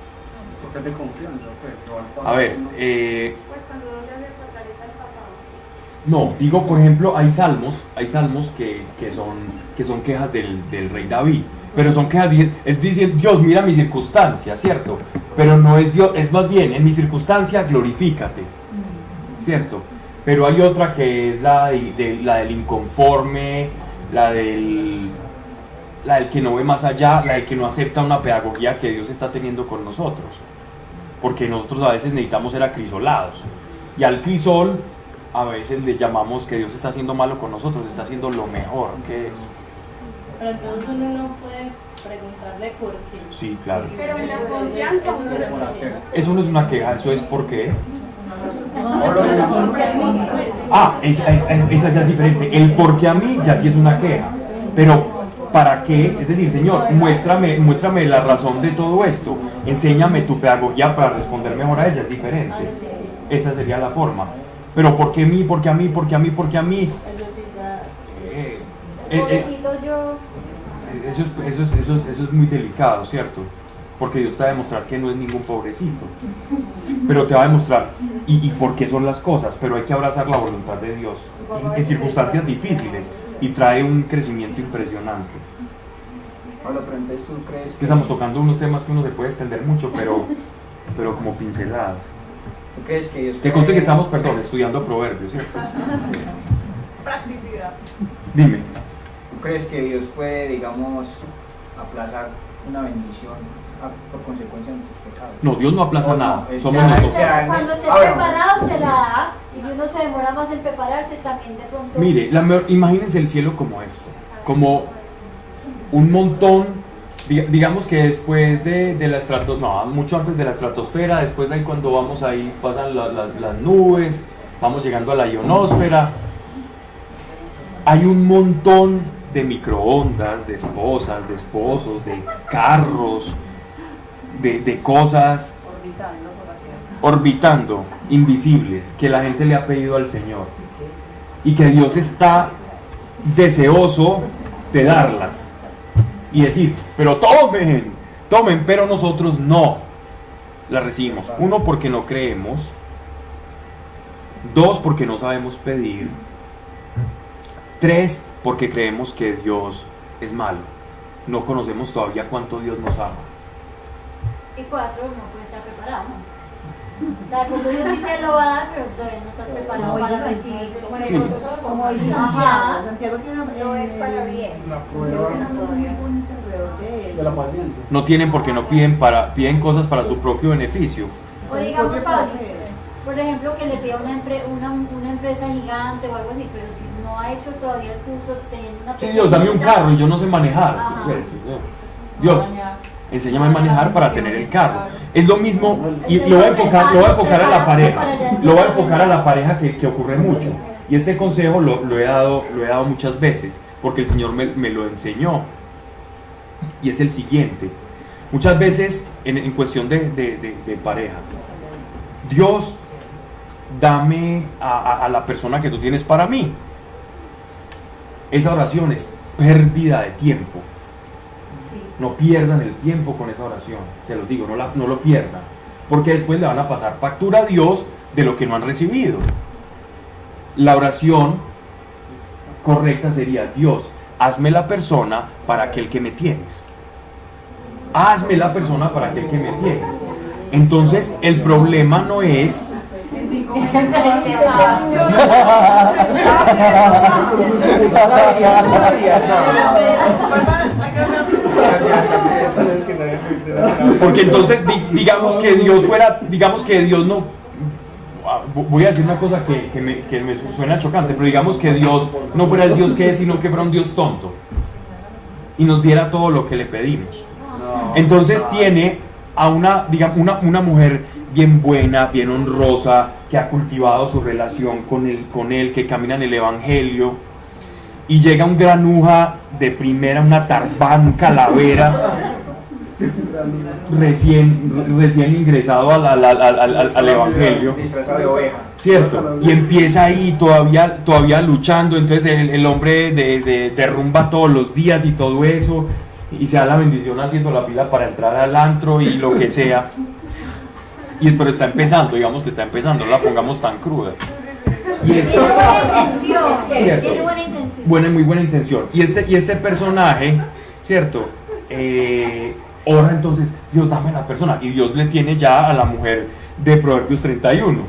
Porque es de confianza, pues. A ver, Pues cuando uno le hace pataleta al papá. no, digo por ejemplo, hay salmos que son quejas del rey David, pero son quejas, es decir, Dios mira mi circunstancia, ¿cierto? Pero no es Dios, es más bien, en mi circunstancia glorifícate, ¿cierto? Pero hay otra que es la del inconforme, la del que no ve más allá, la del que no acepta una pedagogía que Dios está teniendo con nosotros, porque nosotros a veces necesitamos ser acrisolados, y al crisol a veces le llamamos que Dios está haciendo malo con nosotros, está haciendo lo mejor que es. Pero entonces uno no puede preguntarle por qué. Sí, claro. Pero en la confianza uno le pone. Eso no es una queja, eso es por qué. Esa ya es diferente. El por qué a mí ya sí es una queja. Pero ¿para qué? Es decir, Señor, muéstrame la razón de todo esto. Enséñame tu pedagogía para responder mejor a ella, es diferente. Esa sería la forma. Pero ¿por qué a mí? ¿Por qué a mí? ¿Por qué a mí? ¿Por qué a mí? Pobrecito yo. Eso es muy delicado, ¿cierto? Porque Dios te va a demostrar que no es ningún pobrecito, pero te va a demostrar y por qué son las cosas, pero hay que abrazar la voluntad de Dios en circunstancias difíciles y trae un crecimiento impresionante. Pablo, pero entonces tú crees que estamos tocando unos temas que uno se puede extender mucho, pero como pinceladas. ¿Tú crees que Dios Que conste que estamos, estudiando proverbios, ¿cierto? Practicidad. Dime. ¿Tú crees que Dios puede, digamos, aplazar una bendición por consecuencia de nuestros pecados? No, Dios no aplaza nada, somos ya, nosotros. Cuando esté preparado se la da, y si uno se demora más en prepararse, también de pronto. Mire, imagínense el cielo como esto, como un montón, digamos que después de la estratosfera, no, mucho antes de la estratosfera, después de ahí cuando vamos ahí, pasan las nubes, vamos llegando a la ionosfera, hay un montón de microondas, de esposas, de esposos, de carros, de cosas orbitando, invisibles, que la gente le ha pedido al Señor y que Dios está deseoso de darlas y decir, pero tomen, pero nosotros no las recibimos. Uno, porque no creemos. Dos, porque no sabemos pedir. Tres, porque creemos que Dios es malo. No conocemos todavía cuánto Dios nos ama. Y cuatro, no puede estar preparado. O sea, cuando Dios sí te lo va a dar, pero todavía no estás preparado para recibirlo. Sí. Como dice Ajá. Santiago tiene No es para bien. La prueba de la paciencia. No tienen porque no piden cosas para su propio beneficio. O digamos, Pablo, por ejemplo, que le pida una empresa gigante o algo así, pero si no ha hecho todavía el curso teniendo una Sí, Dios, dame un carro y yo no sé manejar. Ajá. Dios, enséñame a manejar para tener el carro. Es lo mismo, y lo voy a enfocar a la pareja. Lo voy a enfocar a la pareja que ocurre mucho. Y este consejo lo he dado muchas veces, porque el Señor me lo enseñó. Y es el siguiente. Muchas veces, en cuestión de pareja, Dios, dame a la persona que tú tienes para mí. Esa oración es pérdida de tiempo. No pierdan el tiempo con esa oración, te lo digo, no lo pierdan, porque después le van a pasar factura a Dios de lo que no han recibido. La oración correcta sería: Dios, hazme la persona para aquel que me tienes. Hazme la persona para aquel que me tienes. Entonces el problema no es porque entonces digamos que Dios no, voy a decir una cosa que me suena chocante, pero digamos que Dios no fuera el Dios que es, sino que fuera un Dios tonto y nos diera todo lo que le pedimos. Entonces tiene a una mujer bien buena, bien honrosa, que ha cultivado su relación con él, que camina en el Evangelio, y llega un granuja de primera, una tarbán, un calavera, recién ingresado al Evangelio, ¿cierto? Y empieza ahí todavía luchando. Entonces el hombre derrumba todos los días y todo eso, y se da la bendición haciendo la fila para entrar al antro y lo que sea. Pero está empezando, digamos que está empezando, no la pongamos tan cruda. Tiene buena intención, ¿cierto? tiene buena intención. Muy buena intención. Y este personaje, ¿cierto? Ora entonces: Dios, dame la persona. Y Dios le tiene ya a la mujer de Proverbios 31.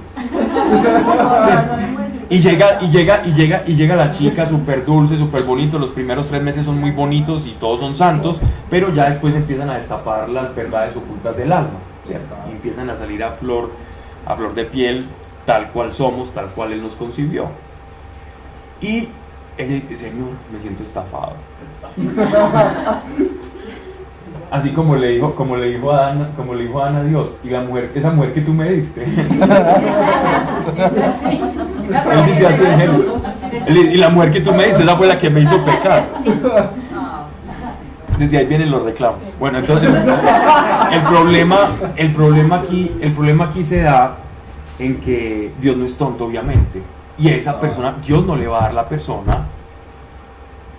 ¿Cierto? Y llega la chica súper dulce, súper bonito. Los primeros 3 meses son muy bonitos y todos son santos, pero ya después empiezan a destapar las verdades ocultas del alma, ¿cierto? Y empiezan a salir a flor de piel, tal cual somos, tal cual Él nos concibió. Y ella dice: Señor, me siento estafado. Así como le dijo a Ana a Dios: y esa mujer que tú me diste. Él dice así: y la mujer que tú me diste, esa fue la que me hizo pecar. Desde ahí vienen los reclamos. Bueno, entonces el problema aquí se da en que Dios no es tonto, obviamente, y a esa persona Dios no le va a dar la persona,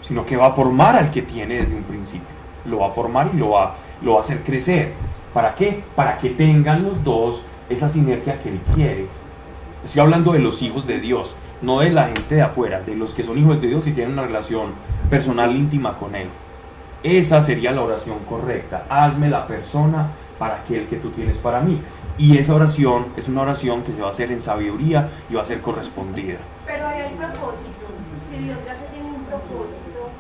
sino que va a formar al que tiene desde un principio. Lo va a formar y lo va a hacer crecer. ¿Para qué? Para que tengan los dos esa sinergia que Él quiere. Estoy hablando de los hijos de Dios, no de la gente de afuera, de los que son hijos de Dios y tienen una relación personal íntima con Él. Esa sería la oración correcta: hazme la persona para aquel que tú tienes para mí. Y esa oración es una oración que se va a hacer en sabiduría y va a ser correspondida. Pero ahí hay propósito. Si Dios ya tiene un propósito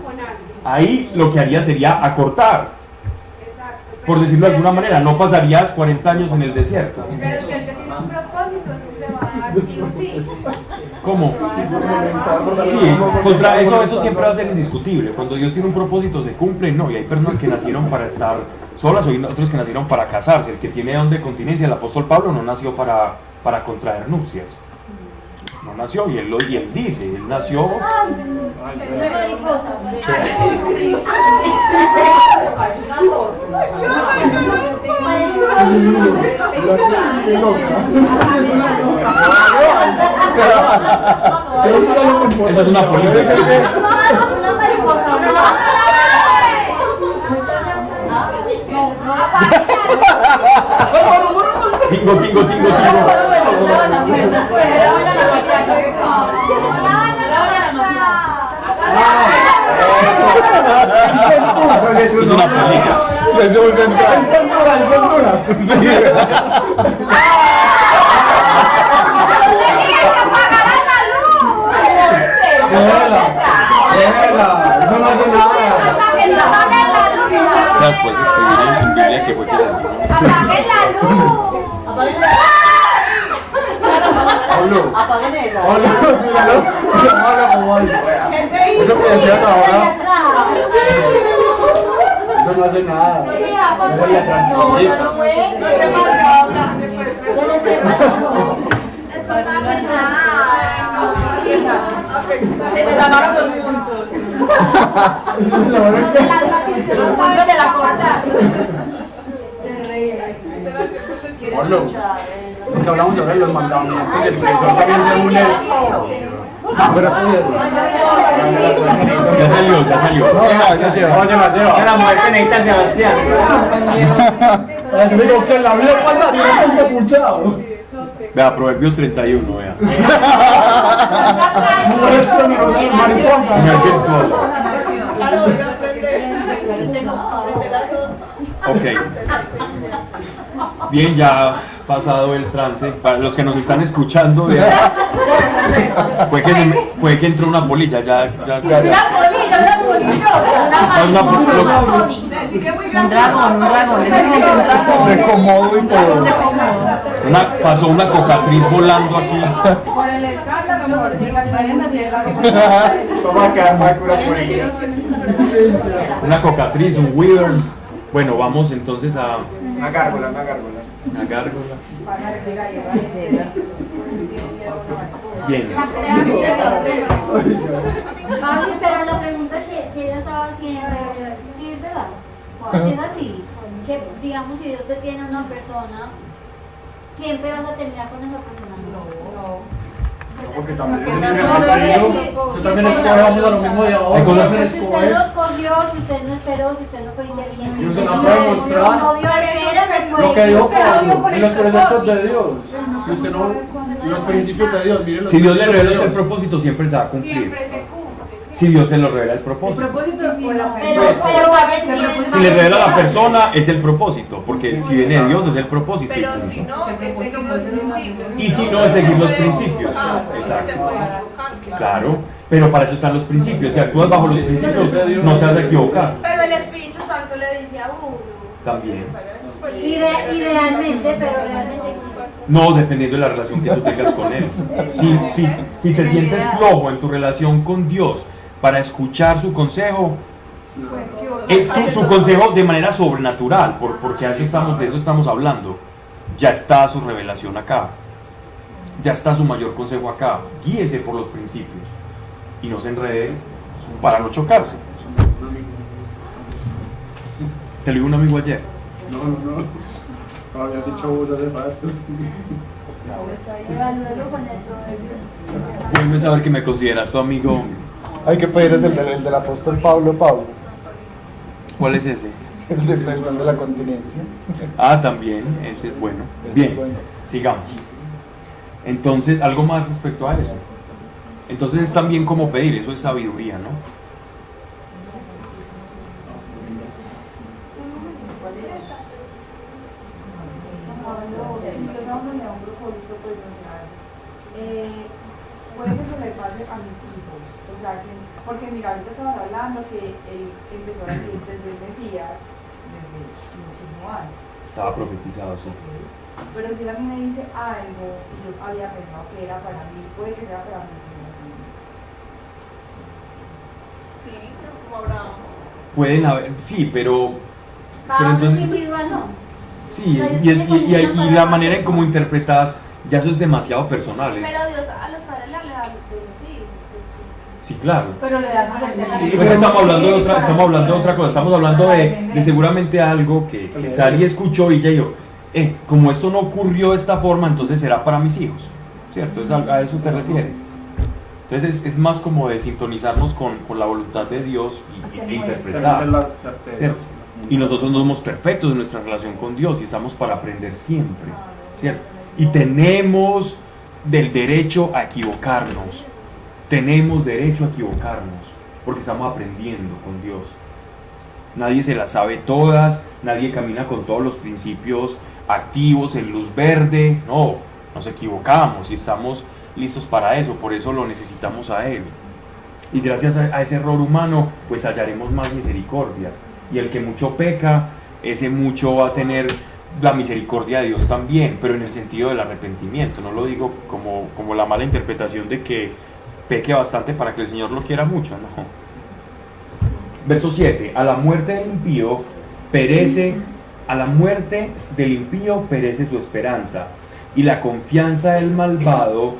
con alguien. Ahí lo que haría sería acortar. Exacto. Por decirlo de alguna manera, no pasarías 40 años en el desierto. Pero si él ya tiene un propósito, eso se va a dar sí o sí. ¿Cómo? Sí, contra eso siempre va a ser indiscutible. Cuando Dios tiene un propósito se cumple, no. Y hay personas que nacieron para estar solas, hay otros que nacieron para casarse. El que tiene don de continencia, el apóstol Pablo, no nació para contraer nupcias. No nació, y él dice, él nació. Eso es una política. Una mariposa, Tingo. Es una política. Les devuelve entrar. Eso no hace nada. Puedes escribir en Julia, que fue que salió, ¿no? ¡Apaguen la luz! Apaguen la Pablo. Apaguen esa. Pablo, ¿Qué se hizo? eso que decías ahora, eso no hace nada. Déjala No, yo tranquilita. no voy. No es demasiado grande, pues. Eso no hace nada. Se me lavaron los puntos. Los puntos de la corta. Pablo, porque hablamos sobre los mandamientos y el profesor también se une. Ya salió. No, ya lleva. Esa la mujer que necesita Sebastián. Yo me digo que en la vida pasa, yo no tengo pulsado. Vea, Proverbios 31, vea. Esto ni los mariposas. Mujer virtuosa. Claro, voy a aprender. Yo tengo que aprender las dos. Ok. Bien, ya pasado el trance. Para los que nos están escuchando, vea, fue que entró una polilla. Ya. Una polilla. Un dragón. Ese es un dragón. De comodo y todo. Pasó una cocatriz volando aquí. Por el escándalo, mejor diga, vayan a llegar. Vamos a quedar más cura por ella. Una cocatriz, un wyvern. Bueno, vamos entonces a Una gárgola. una gárgola. Bien. Pablo, pero la pregunta que ella estaba haciendo, ¿sí es verdad? O si es así, que digamos si Dios te tiene a una persona, ¿siempre vas a terminar con esa persona? No. Porque también Porque es no, eso también escogemos a lo mismo de ahora. Hay cosas que Si usted no escogió, si usted no esperó, si usted no fue inteligente, Y no se si la usted puede no mostrar. no vio el que era, se puede Lo que dijo Pero Pablo, por en el los preceptos de propósito. Dios. Si usted no, los principios de Dios, miren los Si Dios le principios de revela Dios. el propósito, siempre se va a cumplir. Siempre se cumple. Si Dios se lo revela el El propósito. propósito fue la Pero entiende. Si le revela a la persona, es el propósito. Porque si viene de Dios, es el propósito. Pero si no, es seguir los principios. Y si no, es seguir los principios. Se Exacto. puede equivocar. Claro. Pero para eso están los principios. Si actúas bajo los principios, no te vas a equivocar. Pero el Espíritu Santo le dice a uno. También. Idealmente, pero realmente. No, dependiendo de la relación que tú tengas con Él. Si te sientes flojo en tu relación con Dios para escuchar su consejo, su consejo de manera sobrenatural, porque de eso estamos hablando, ya está su revelación acá, ya está su mayor consejo acá. Guíese por los principios y no se enrede para no chocarse. Te lo dijo un amigo ayer. No había dicho vos hace rato. Bueno saber que me consideras tu amigo. Hay que pedir es el del apóstol Pablo. ¿Cuál es ese? El de la continencia. Ah, también, ese es bueno. Bien, sigamos. Entonces, algo más respecto a eso. Entonces es también como pedir, eso es sabiduría, ¿no? Puede que se le pase a mis hijos, o sea, porque mira, ahorita estaban hablando que él empezó a vivir desde el Mesías, desde muchísimo antes. Estaba profetizado, sí. Pero si él a mí me dice algo y yo había pensado que era para mí, puede que sea para mí. Sí, pero como Abraham. Pueden haber, sí, pero Para entonces- uno individual no. sí, y la manera en cómo interpretas, ya eso es demasiado personal. Pero Dios a los padres le habla de los hijos. Sí, claro. Pero le das a Sí, pero estamos hablando de otra cosa, estamos hablando de seguramente algo que Sari escuchó y ella dijo, como esto no ocurrió de esta forma, entonces será para mis hijos, ¿cierto? ¿A eso te refieres? Entonces es más como de sintonizarnos con la voluntad de Dios e interpretar, ¿cierto? Y nosotros no somos perfectos en nuestra relación con Dios y estamos para aprender siempre, ¿cierto? Y tenemos del derecho a equivocarnos. Tenemos derecho a equivocarnos porque estamos aprendiendo con Dios. Nadie se las sabe todas, nadie camina con todos los principios activos en luz verde. No, nos equivocamos y estamos listos para eso, por eso lo necesitamos a Él. Y gracias a ese error humano, pues hallaremos más misericordia. Y el que mucho peca, ese mucho va a tener la misericordia de Dios también, pero en el sentido del arrepentimiento. No lo digo como la mala interpretación de que peque bastante para que el Señor lo quiera mucho, no. Verso 7, a la muerte del impío perece su esperanza, y la confianza del malvado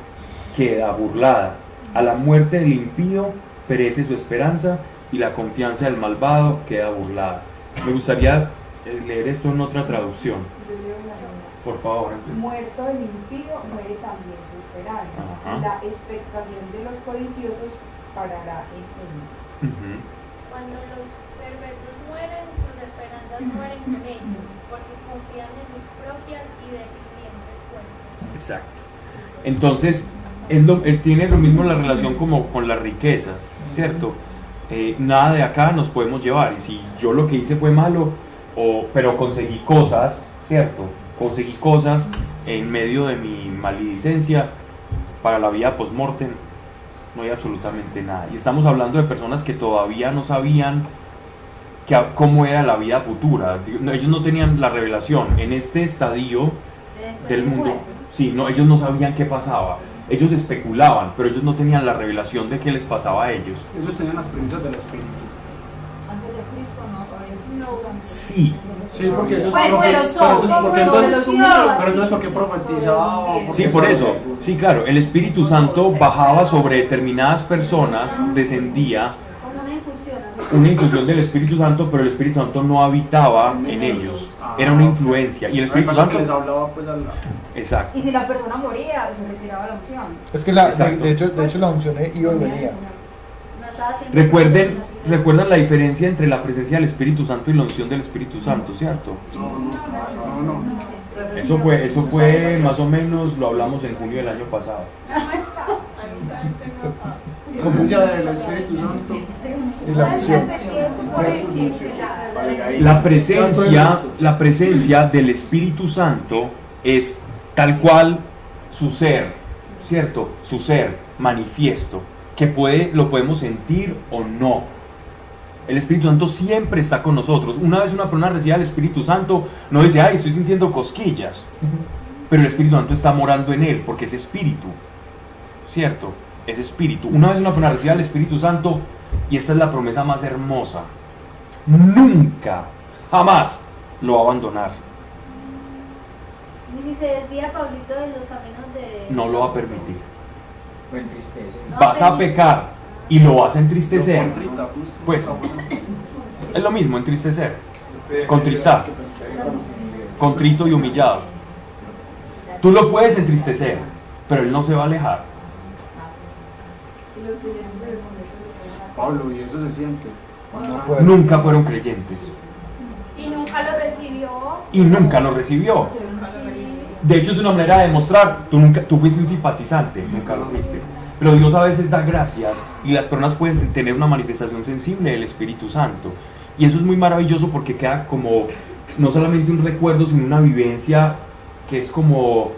queda burlada. A la muerte del impío perece su esperanza, y la confianza del malvado queda burlada. Me gustaría leer esto en otra traducción. Por favor. Muerto el impío, muere también su esperanza. Ajá. La expectación de los codiciosos parará en él. Cuando los perversos mueren, sus esperanzas mueren con ellos, porque confían en sus propias y deficientes fuerzas. Exacto. Entonces, tiene lo mismo la relación como con las riquezas, ¿cierto? Nada de acá nos podemos llevar, y si yo lo que hice fue malo, pero conseguí cosas, ¿cierto? Conseguí cosas en medio de mi maledicencia para la vida post-mortem, no hay absolutamente nada. Y estamos hablando de personas que todavía no sabían cómo era la vida futura. Ellos no tenían la revelación en este estadio del mundo. Sí, no, ellos no sabían qué pasaba. Ellos especulaban, pero ellos no tenían la revelación de qué les pasaba a ellos. Ellos tenían las premisas del Espíritu. Antes de Cristo no. Sí. Sí, porque ellos Pues, pero entonces, ¿por qué profetizaba? Sí, por eso. Sí, claro, el Espíritu Santo bajaba sobre determinadas personas, descendía una infusión del Espíritu Santo, pero el Espíritu Santo no habitaba en ellos. Era una influencia. Y el Espíritu Santo... les hablaba pues a la... Exacto. Y si la persona moría, se retiraba la unción. Es que de hecho la unción iba y venía. ¿Recuerdan la diferencia entre la presencia del Espíritu Santo y la unción del Espíritu Santo, cierto? No. Eso fue más o menos, lo hablamos en junio del año pasado. La presencia del Espíritu Santo Y la unción. La presencia del Espíritu Santo es tal cual su ser, ¿cierto? Su ser manifiesto, que lo podemos sentir o no. El Espíritu Santo siempre está con nosotros. Una vez una persona recibe al Espíritu Santo, no dice, ay, estoy sintiendo cosquillas. Pero el Espíritu Santo está morando en él, porque es espíritu, ¿cierto? Es espíritu. Una vez una persona recibe al Espíritu Santo, y esta es la promesa más hermosa, nunca, jamás lo va a abandonar. Y si se desvía Pablito de los caminos de... No lo va a permitir. lo entristece. Vas a pecar y lo vas a entristecer. Pues es lo mismo, entristecer, contristar, contrito y humillado. Tú lo puedes entristecer, pero él no se va a alejar. Pablo, y eso se siente. Nunca fueron creyentes Y nunca lo recibió. y nunca lo recibió. De hecho, es una manera de demostrar, tú fuiste un simpatizante, nunca lo fuiste. Pero Dios a veces da gracias y las personas pueden tener una manifestación sensible del Espíritu Santo. Y eso es muy maravilloso porque queda como no solamente un recuerdo, sino una vivencia que es como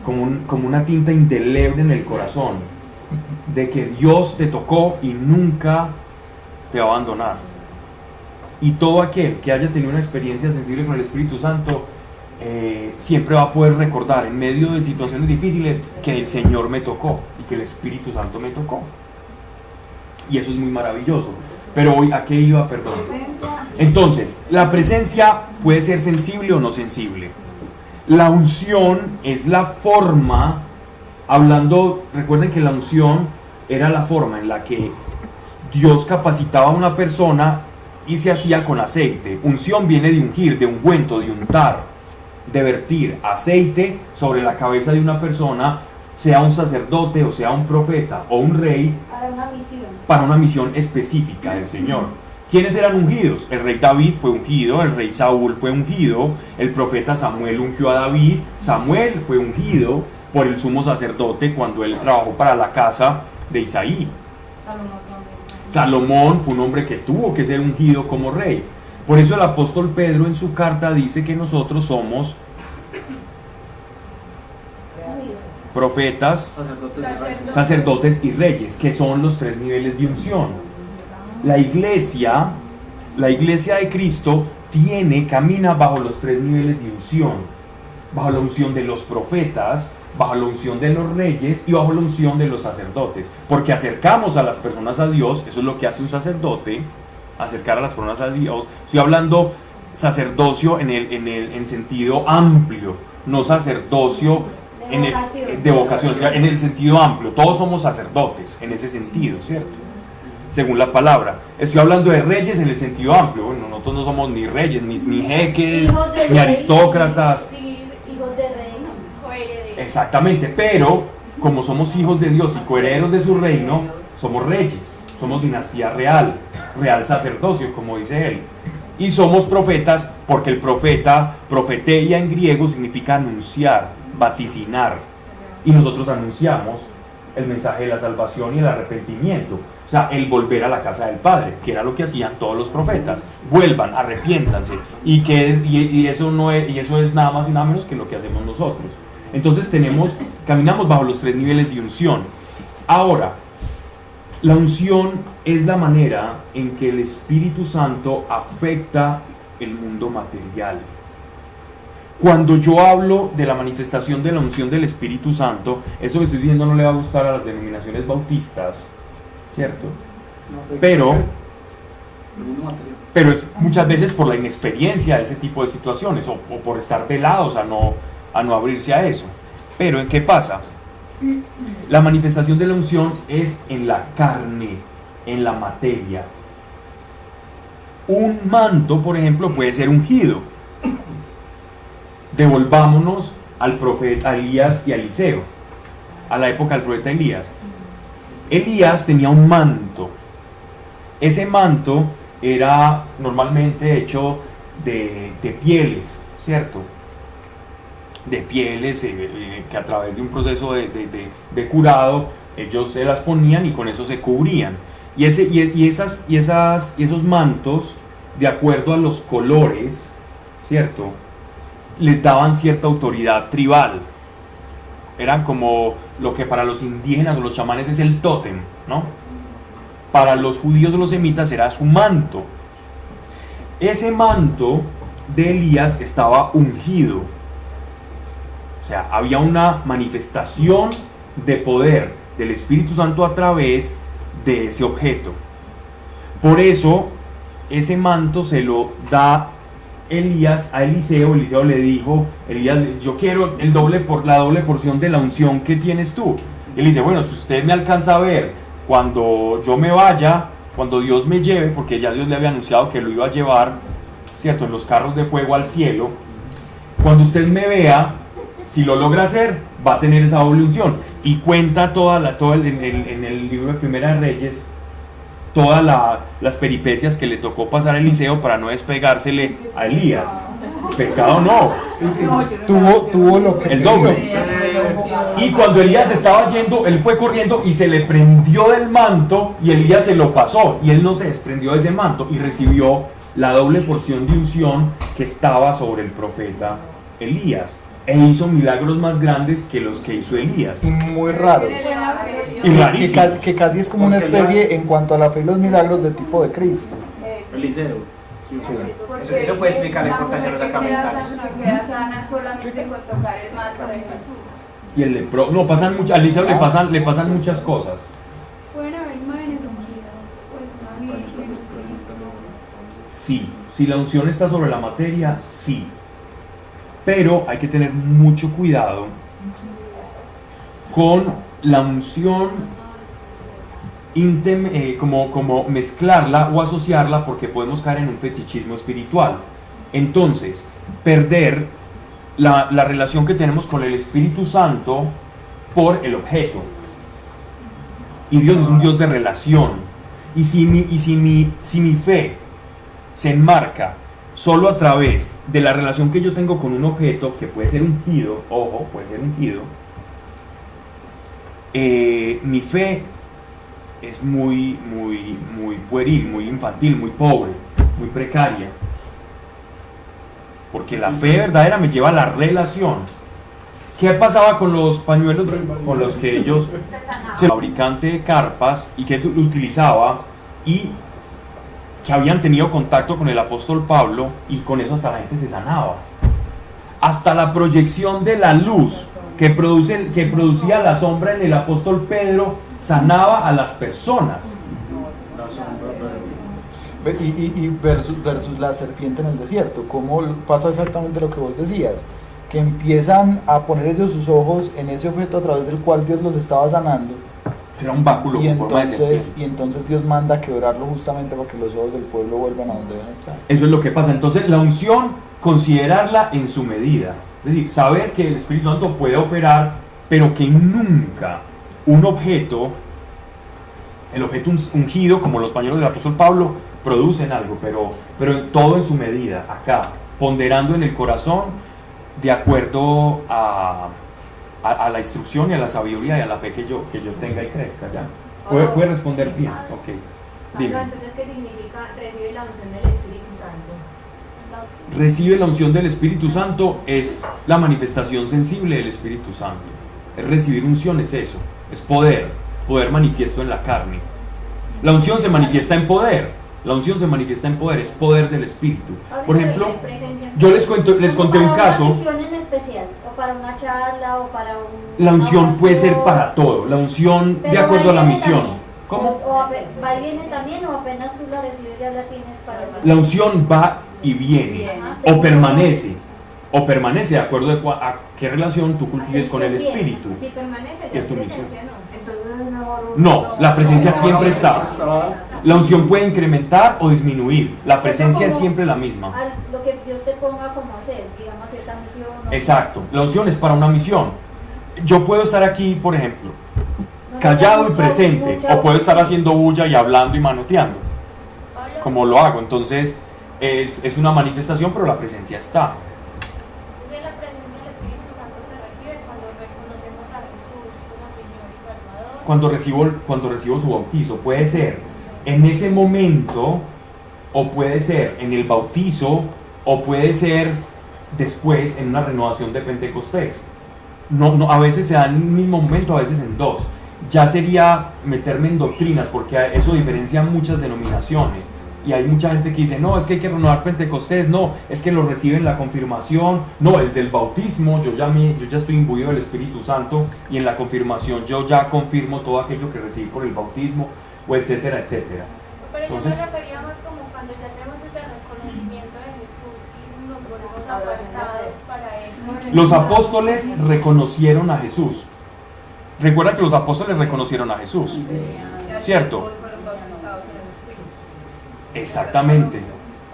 una tinta indeleble en el corazón, de que Dios te tocó y nunca te va a abandonar. Y todo aquel que haya tenido una experiencia sensible con el Espíritu Santo, siempre va a poder recordar en medio de situaciones difíciles que el Señor me tocó y que el Espíritu Santo me tocó. Y eso es muy maravilloso. Pero hoy, ¿a qué iba? Perdón. Entonces, la presencia puede ser sensible o no sensible. La unción es la forma, recuerden que la unción era la forma en la que Dios capacitaba a una persona y se hacía con aceite. Unción viene de ungir, de ungüento, de untar, de vertir aceite sobre la cabeza de una persona, sea un sacerdote o sea un profeta o un rey, para una misión específica del Señor. ¿Quiénes eran ungidos? El rey David fue ungido, el rey Saúl fue ungido, el profeta Samuel ungió a David, Samuel fue ungido por el sumo sacerdote cuando él trabajó para la casa de Isaí. Salomón fue un hombre que tuvo que ser ungido como rey. Por eso el apóstol Pedro en su carta dice que nosotros somos profetas, sacerdotes y reyes, que son los tres niveles de unción. La iglesia de Cristo camina bajo los 3 niveles de unción, bajo la unción de los profetas, bajo la unción de los reyes y bajo la unción de los sacerdotes, porque acercamos a las personas a Dios. Eso es lo que hace un sacerdote, acercar a las personas a Dios. Estoy hablando sacerdocio en sentido amplio, no sacerdocio de vocación, o sea, en el sentido amplio. Todos somos sacerdotes en ese sentido, ¿cierto? Según la palabra. Estoy hablando de reyes en el sentido amplio. Bueno, nosotros no somos ni reyes, ni jeques, ni aristócratas. Hijos de reino, coherederos. Exactamente, pero como somos hijos de Dios y coherederos de su reino, somos reyes, somos dinastía real, real sacerdocio, como dice él. Y somos profetas porque el profeta, profeteia en griego significa anunciar, vaticinar. Y nosotros anunciamos el mensaje de la salvación y el arrepentimiento. O sea, el volver a la casa del Padre, que era lo que hacían todos los profetas. Vuelvan, arrepiéntanse. Y eso es nada más y nada menos que lo que hacemos nosotros. Entonces caminamos bajo los 3 niveles de unción. Ahora, la unción es la manera en que el Espíritu Santo afecta el mundo material. Cuando yo hablo de la manifestación de la unción del Espíritu Santo, eso que estoy diciendo no le va a gustar a las denominaciones bautistas, ¿cierto? Pero es muchas veces por la inexperiencia de ese tipo de situaciones o por estar velados a no abrirse a eso. Pero ¿en qué pasa? La manifestación de la unción es en la carne, en la materia. Un manto, por ejemplo, puede ser ungido. Devolvámonos al profeta Elías y a Eliseo, a la época del profeta Elías. Elías tenía un manto. Ese manto era normalmente hecho de pieles, ¿cierto? De pieles que a través de un proceso de curado ellos se las ponían y con eso se cubrían. Y esos mantos, de acuerdo a los colores, ¿cierto?, les daban cierta autoridad tribal. Eran como lo que para los indígenas o los chamanes es el tótem, ¿no? Para los judíos o los semitas era su manto. Ese manto de Elías estaba ungido. O sea, había una manifestación de poder del Espíritu Santo a través de ese objeto. Por eso, ese manto se lo da Elías a Eliseo. Eliseo le dijo: Elías, yo quiero la doble porción de la unción que tienes tú. Y él dice: bueno, si usted me alcanza a ver cuando yo me vaya, cuando Dios me lleve, porque ya Dios le había anunciado que lo iba a llevar, ¿cierto?, en los carros de fuego al cielo. Cuando usted me vea, si lo logra hacer, va a tener esa doble unción. Y cuenta en el libro de Primera de Reyes todas las peripecias que le tocó pasar a Eliseo para no despegársele a Elías. Pecado no. Tuvo lo que el doble. Y cuando Elías estaba yendo, él fue corriendo y se le prendió del manto y Elías se lo pasó y él no se desprendió de ese manto y recibió la doble porción de unción que estaba sobre el profeta Elías. E hizo milagros más grandes que los que hizo Elías. Muy raros. Y rarísimos. Que casi es como una especie, en cuanto a la fe y los milagros, de tipo de Cristo. Eliseo. Sí. Eso puede explicar la importancia de los sacramentales. Queda sana solamente con tocar el manto de Jesús. Y el lepro, no, pasan muchas, a Eliseo le pasan muchas cosas. Pueden haber imágenes ungidas, pues una virgen, Sí, si la unción está sobre la materia, sí. Pero hay que tener mucho cuidado con la unción, como mezclarla o asociarla, porque podemos caer en un fetichismo espiritual. Entonces, perder la relación que tenemos con el Espíritu Santo por el objeto. Y Dios es un Dios de relación. Y si mi fe se enmarca solo a través de la relación que yo tengo con un objeto, que puede ser ungido, ojo, puede ser ungido, mi fe es muy pueril, muy infantil, muy pobre, muy precaria. Porque la fe verdadera me lleva a la relación. ¿Qué pasaba con los pañuelos con los que ellos, el fabricante de carpas, y que utilizaba, y que habían tenido contacto con el apóstol Pablo, y con eso hasta la gente se sanaba. Hasta la proyección de la luz que producía la sombra en el apóstol Pedro sanaba a las personas. Y versus la serpiente en el desierto, ¿cómo pasa exactamente lo que vos decías? Que empiezan a poner ellos sus ojos en ese objeto a través del cual Dios los estaba sanando. Era un báculo con forma de serpiente. Y entonces Dios manda a quebrarlo justamente para que los ojos del pueblo vuelvan a donde deben estar. Eso es lo que pasa. Entonces la unción, considerarla en su medida. Es decir, saber que el Espíritu Santo puede operar, pero que nunca un objeto, el objeto ungido, como los pañuelos del apóstol Pablo, producen algo, pero todo en su medida, acá, ponderando en el corazón, de acuerdo a la instrucción y a la sabiduría y a la fe que yo tenga y crezca, ¿ya? ¿Puede responder bien? Ok. Dime. Entonces, ¿qué significa recibe la unción del Espíritu Santo? Recibe la unción del Espíritu Santo es la manifestación sensible del Espíritu Santo. Es recibir unción, es eso, es poder manifiesto en la carne. La unción se manifiesta en poder. La unción se manifiesta en poder, es poder del Espíritu. Por ejemplo, yo les conté un caso. ¿Para una misión en especial? ¿O para una charla? ¿O para un...? La unción puede ser para todo. La unción de acuerdo a la misión. ¿Cómo? ¿Va y viene también o apenas tú la recibes ya la tienes para sí? La unción va y viene. O permanece de acuerdo a qué relación tú cultives con el Espíritu. Si permanece, Y ya es tu es misión. presencia, ¿no? Entonces es mejor No, la presencia siempre está. La unción puede incrementar o disminuir. La presencia es siempre la misma. Lo que Dios te ponga como hacer, digamos, cierta misión. Exacto. La unción es para una misión. Yo puedo estar aquí, por ejemplo, callado y presente, o puedo estar haciendo bulla y hablando y manoteando, como lo hago. Entonces es una manifestación, pero la presencia está. de la presencia del Espíritu Santo se recibe cuando reconocemos a Jesús como Señor y Salvador. Cuando recibo su bautizo, puede ser en ese momento, o puede ser en el bautizo, o puede ser después en una renovación de Pentecostés. No, a veces se da en un mismo momento, a veces en dos. Ya sería meterme en doctrinas, porque eso diferencia muchas denominaciones. Y hay mucha gente que dice, no, es que hay que renovar Pentecostés, no, es que lo reciben la confirmación, no, desde el bautismo, yo ya estoy imbuido del Espíritu Santo, y en la confirmación yo ya confirmo todo aquello que recibí por el bautismo, o etcétera, etcétera. Pero Entonces, yo me refería más como cuando ya tenemos ese reconocimiento de Jesús y nos volvemos apartados para Él. los apóstoles reconocieron a Jesús. Recuerda que los apóstoles reconocieron a Jesús, ¿cierto? Exactamente.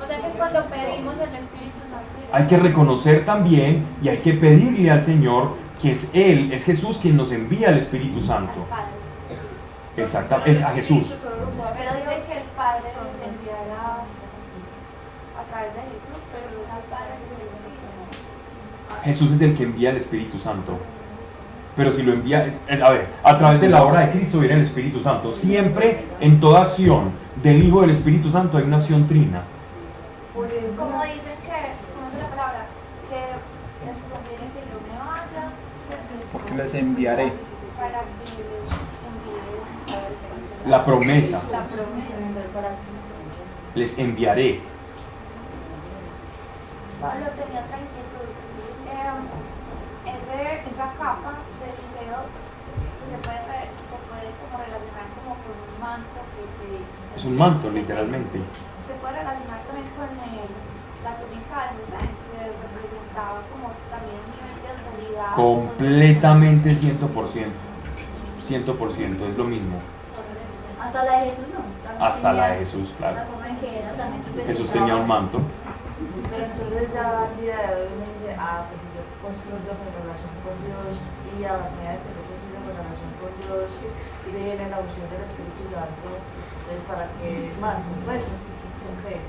O sea que es cuando pedimos el Espíritu Santo. Hay que reconocer también y hay que pedirle al Señor que es Él, es Jesús quien nos envía el Espíritu Santo. Exactamente, es a Jesús. Pero dice que el Padre nos enviará a través de Jesús, pero no es al Padre que le envía. Jesús es el que envía el Espíritu Santo. Pero si lo envía, a través de la obra de Cristo viene el Espíritu Santo. Siempre en toda acción del Hijo del Espíritu Santo hay una acción trina. Como dicen que, ¿cómo es la palabra? Que les conviene que yo me vaya, Porque les enviaré. para que les envíe La promesa, La promesa. les enviaré. Pablo tenía otra inquietud. Esa capa del liceo se puede como relacionar como con un manto que Es un manto, literalmente. se puede relacionar también con la túnica de José, que representaba como también un nivel de autoridad. Completamente 100%. 100%, es lo mismo. Hasta la de Jesús no. También Hasta tenía la de Jesús, claro. La forma en que era también. Jesús tenía un manto. Pero entonces ya al día de hoy uno dice, pues si yo construyo mi relación con Dios y a medida que yo construyo mi relación con Dios y viene la unción del Espíritu Santo, entonces para que manto, pues, con fe.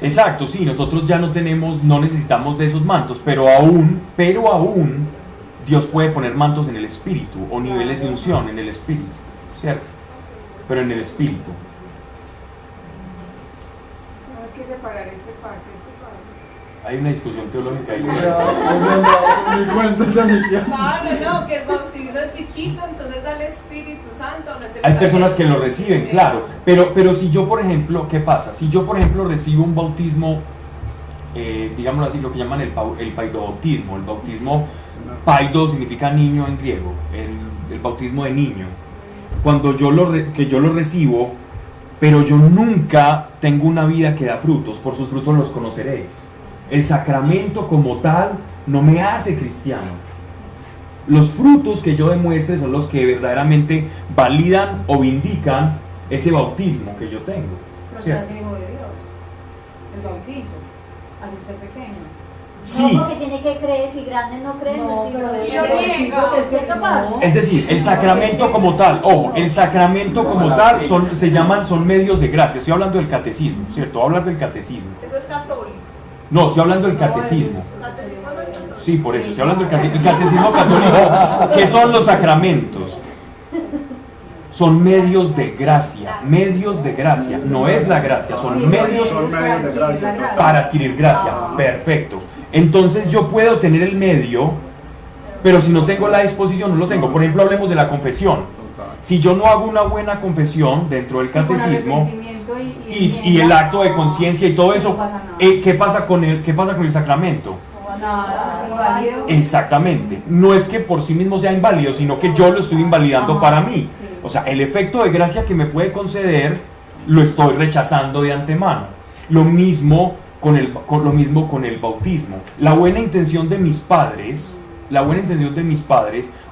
Exacto, sí, nosotros ya no necesitamos de esos mantos, pero aún, Dios puede poner mantos en el Espíritu o niveles de unción en el Espíritu, ¿cierto? Pero en el Espíritu. No hay que separar este pase. Hay una discusión teológica ahí. Ni cuenta ya siquiera. No, que el bautizo es chiquito, entonces da el Espíritu Santo. No te lo Hay está personas que lo haciendo. reciben, claro, pero si yo, por ejemplo, ¿qué pasa? Si yo, por ejemplo, recibo un bautismo, digámoslo así, lo que llaman el paidobautismo. El bautismo, paido significa niño en griego, el bautismo de niño. Cuando yo lo recibo, pero yo nunca tengo una vida que da frutos, por sus frutos los conoceréis. El sacramento como tal no me hace cristiano. Los frutos que yo demuestre son los que verdaderamente validan o vindican ese bautismo que yo tengo. Pero ¿Cierto? se hace hijo de Dios. El bautizo. Así esté pequeño. Sí. No, porque tiene que creer, si grande no cree, no es hijo de yo Dios. digo que es cierto, Pablo. Es decir, el sacramento como tal, ojo, el sacramento como tal son medios de gracia. Estoy hablando del catecismo, ¿cierto? Voy a hablar del catecismo. Eso es católico. No, estoy hablando del catecismo. Catecismo no es católico. Sí, por eso, estoy hablando del catecismo católico. ¿Qué son los sacramentos? Son medios de gracia, no es la gracia, son Sí, medios son medios de gracia. para adquirir gracia. Perfecto. Entonces yo puedo tener el medio, pero si no tengo la disposición, no lo tengo. Por ejemplo, hablemos de la confesión. Si yo no hago una buena confesión dentro del catecismo y el acto de conciencia y todo eso, no pasa nada. ¿qué pasa con el sacramento? Nada, es inválido. Exactamente. No es que por sí mismo sea inválido, sino que yo lo estoy invalidando Ajá, para mí. sí. O sea, el efecto de gracia que me puede conceder lo estoy rechazando de antemano. Lo mismo con el bautismo. La buena intención de mis padres,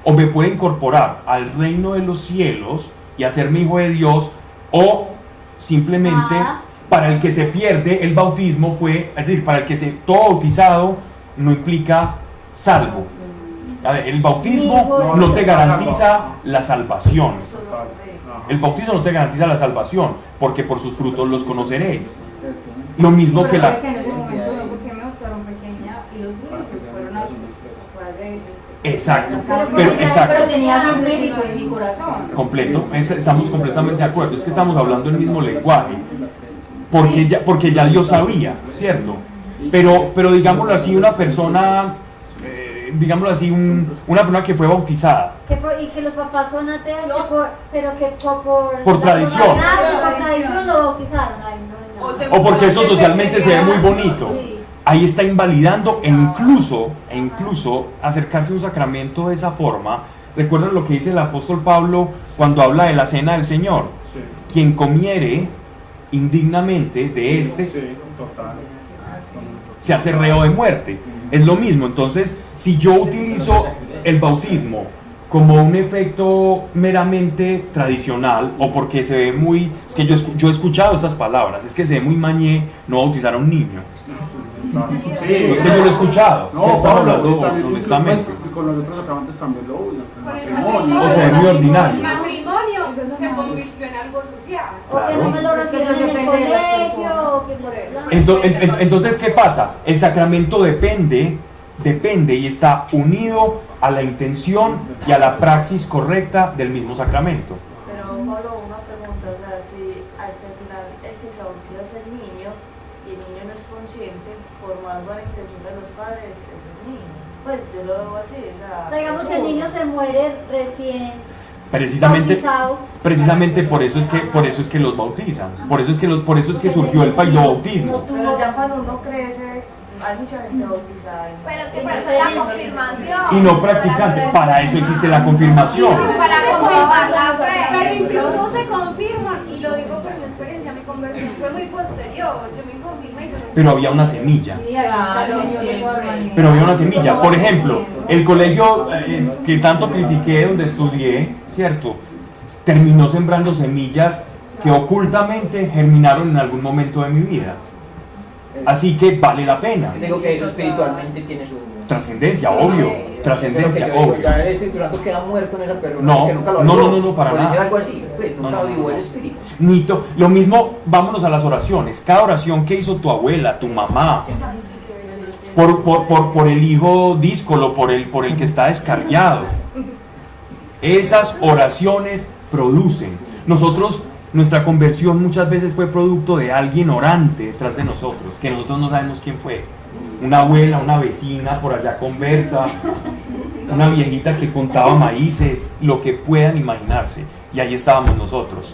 o me puede incorporar al reino de los cielos y hacerme hijo de Dios, o simplemente para el que se pierde el bautismo es decir, para el que todo bautizado no implica salvo. A ver, el bautismo no te garantiza la salvación. El bautismo no te garantiza la salvación, porque por sus frutos los conoceréis. Lo mismo que la... en ese momento no, porque me gustaron pequeña y los niños pues fueron a fuera de Exacto, pero exacto. tenía su implícito en mi corazón. Completo, estamos completamente de acuerdo. Es que estamos hablando el mismo lenguaje, porque ya Dios sabía, ¿cierto? Pero digámoslo así, una persona, una persona que fue bautizada, Y que los papás son ateos, pero que Por la tradición. comunidad, por tradición lo bautizaron. Ay, no. o porque eso socialmente se ve muy bonito, Sí. ahí está invalidando e incluso acercarse a un sacramento de esa forma. ¿Recuerdan lo que dice el apóstol Pablo cuando habla de la cena del Señor? Sí. Quien comiere indignamente de este Sí, total. se hace reo de muerte. Es lo mismo. Entonces, si yo utilizo el bautismo como un efecto meramente tradicional, o porque se ve muy... Es que yo he escuchado estas palabras, es que se ve muy mañé no bautizar a un niño. Sí, Es que yo lo he escuchado. No, Estamos Pablo, hablando también, honestamente. y con los otros sacramentos también lo usan. Con el El matrimonio. O sea, es muy ordinario. El matrimonio se convirtió en algo social. O que no me lo reciben en el depende de las colegio, personas. o que por eso. Entonces, ¿qué pasa? El sacramento depende y está unido a la intención y a la praxis correcta del mismo sacramento. Pero Pablo, una pregunta, o sea, si al final el que se bautiza es el niño y el niño no es consciente, por más buena intención de los padres, es el niño. Pues yo lo veo así, o sea... O sea, digamos que el niño se muere recién Precisamente por eso es que los bautizan. Por eso es que surgió el paidobautismo. Pero ya cuando uno crece, hay mucha gente bautizada. Pero que para eso es la confirmación. Y no practicante. Para eso existe la confirmación. Para confirmar la fe. Pero incluso se confirman, y lo digo por mi experiencia, mi conversión fue muy posterior. Yo me confirmé y yo no Pero había una semilla. Sí, ahí está el Señor de todas maneras. Pero había una semilla. Por ejemplo, el colegio que tanto critiqué, donde estudié, ¿cierto? Terminó sembrando semillas que ocultamente germinaron en algún momento de mi vida. Así que vale la pena. Digo que eso espiritualmente tiene su Trascendencia, obvio. Trascendencia, obvio. Ya el Espíritu Santo queda muerto en esa persona. No, que nunca lo no, vio. no, no, no, para Por nada. decir algo así, pues nunca No, no, vivo no. el Espíritu. Lo mismo, vámonos a las oraciones. Cada oración que hizo tu abuela, tu mamá, por el hijo díscolo, por el que está descarriado. Esas oraciones producen. Nuestra conversión muchas veces fue producto de alguien orante detrás de nosotros, que nosotros no sabemos quién fue. Una abuela, una vecina por allá conversa, una viejita que contaba maíces, lo que puedan imaginarse. Y ahí estábamos nosotros.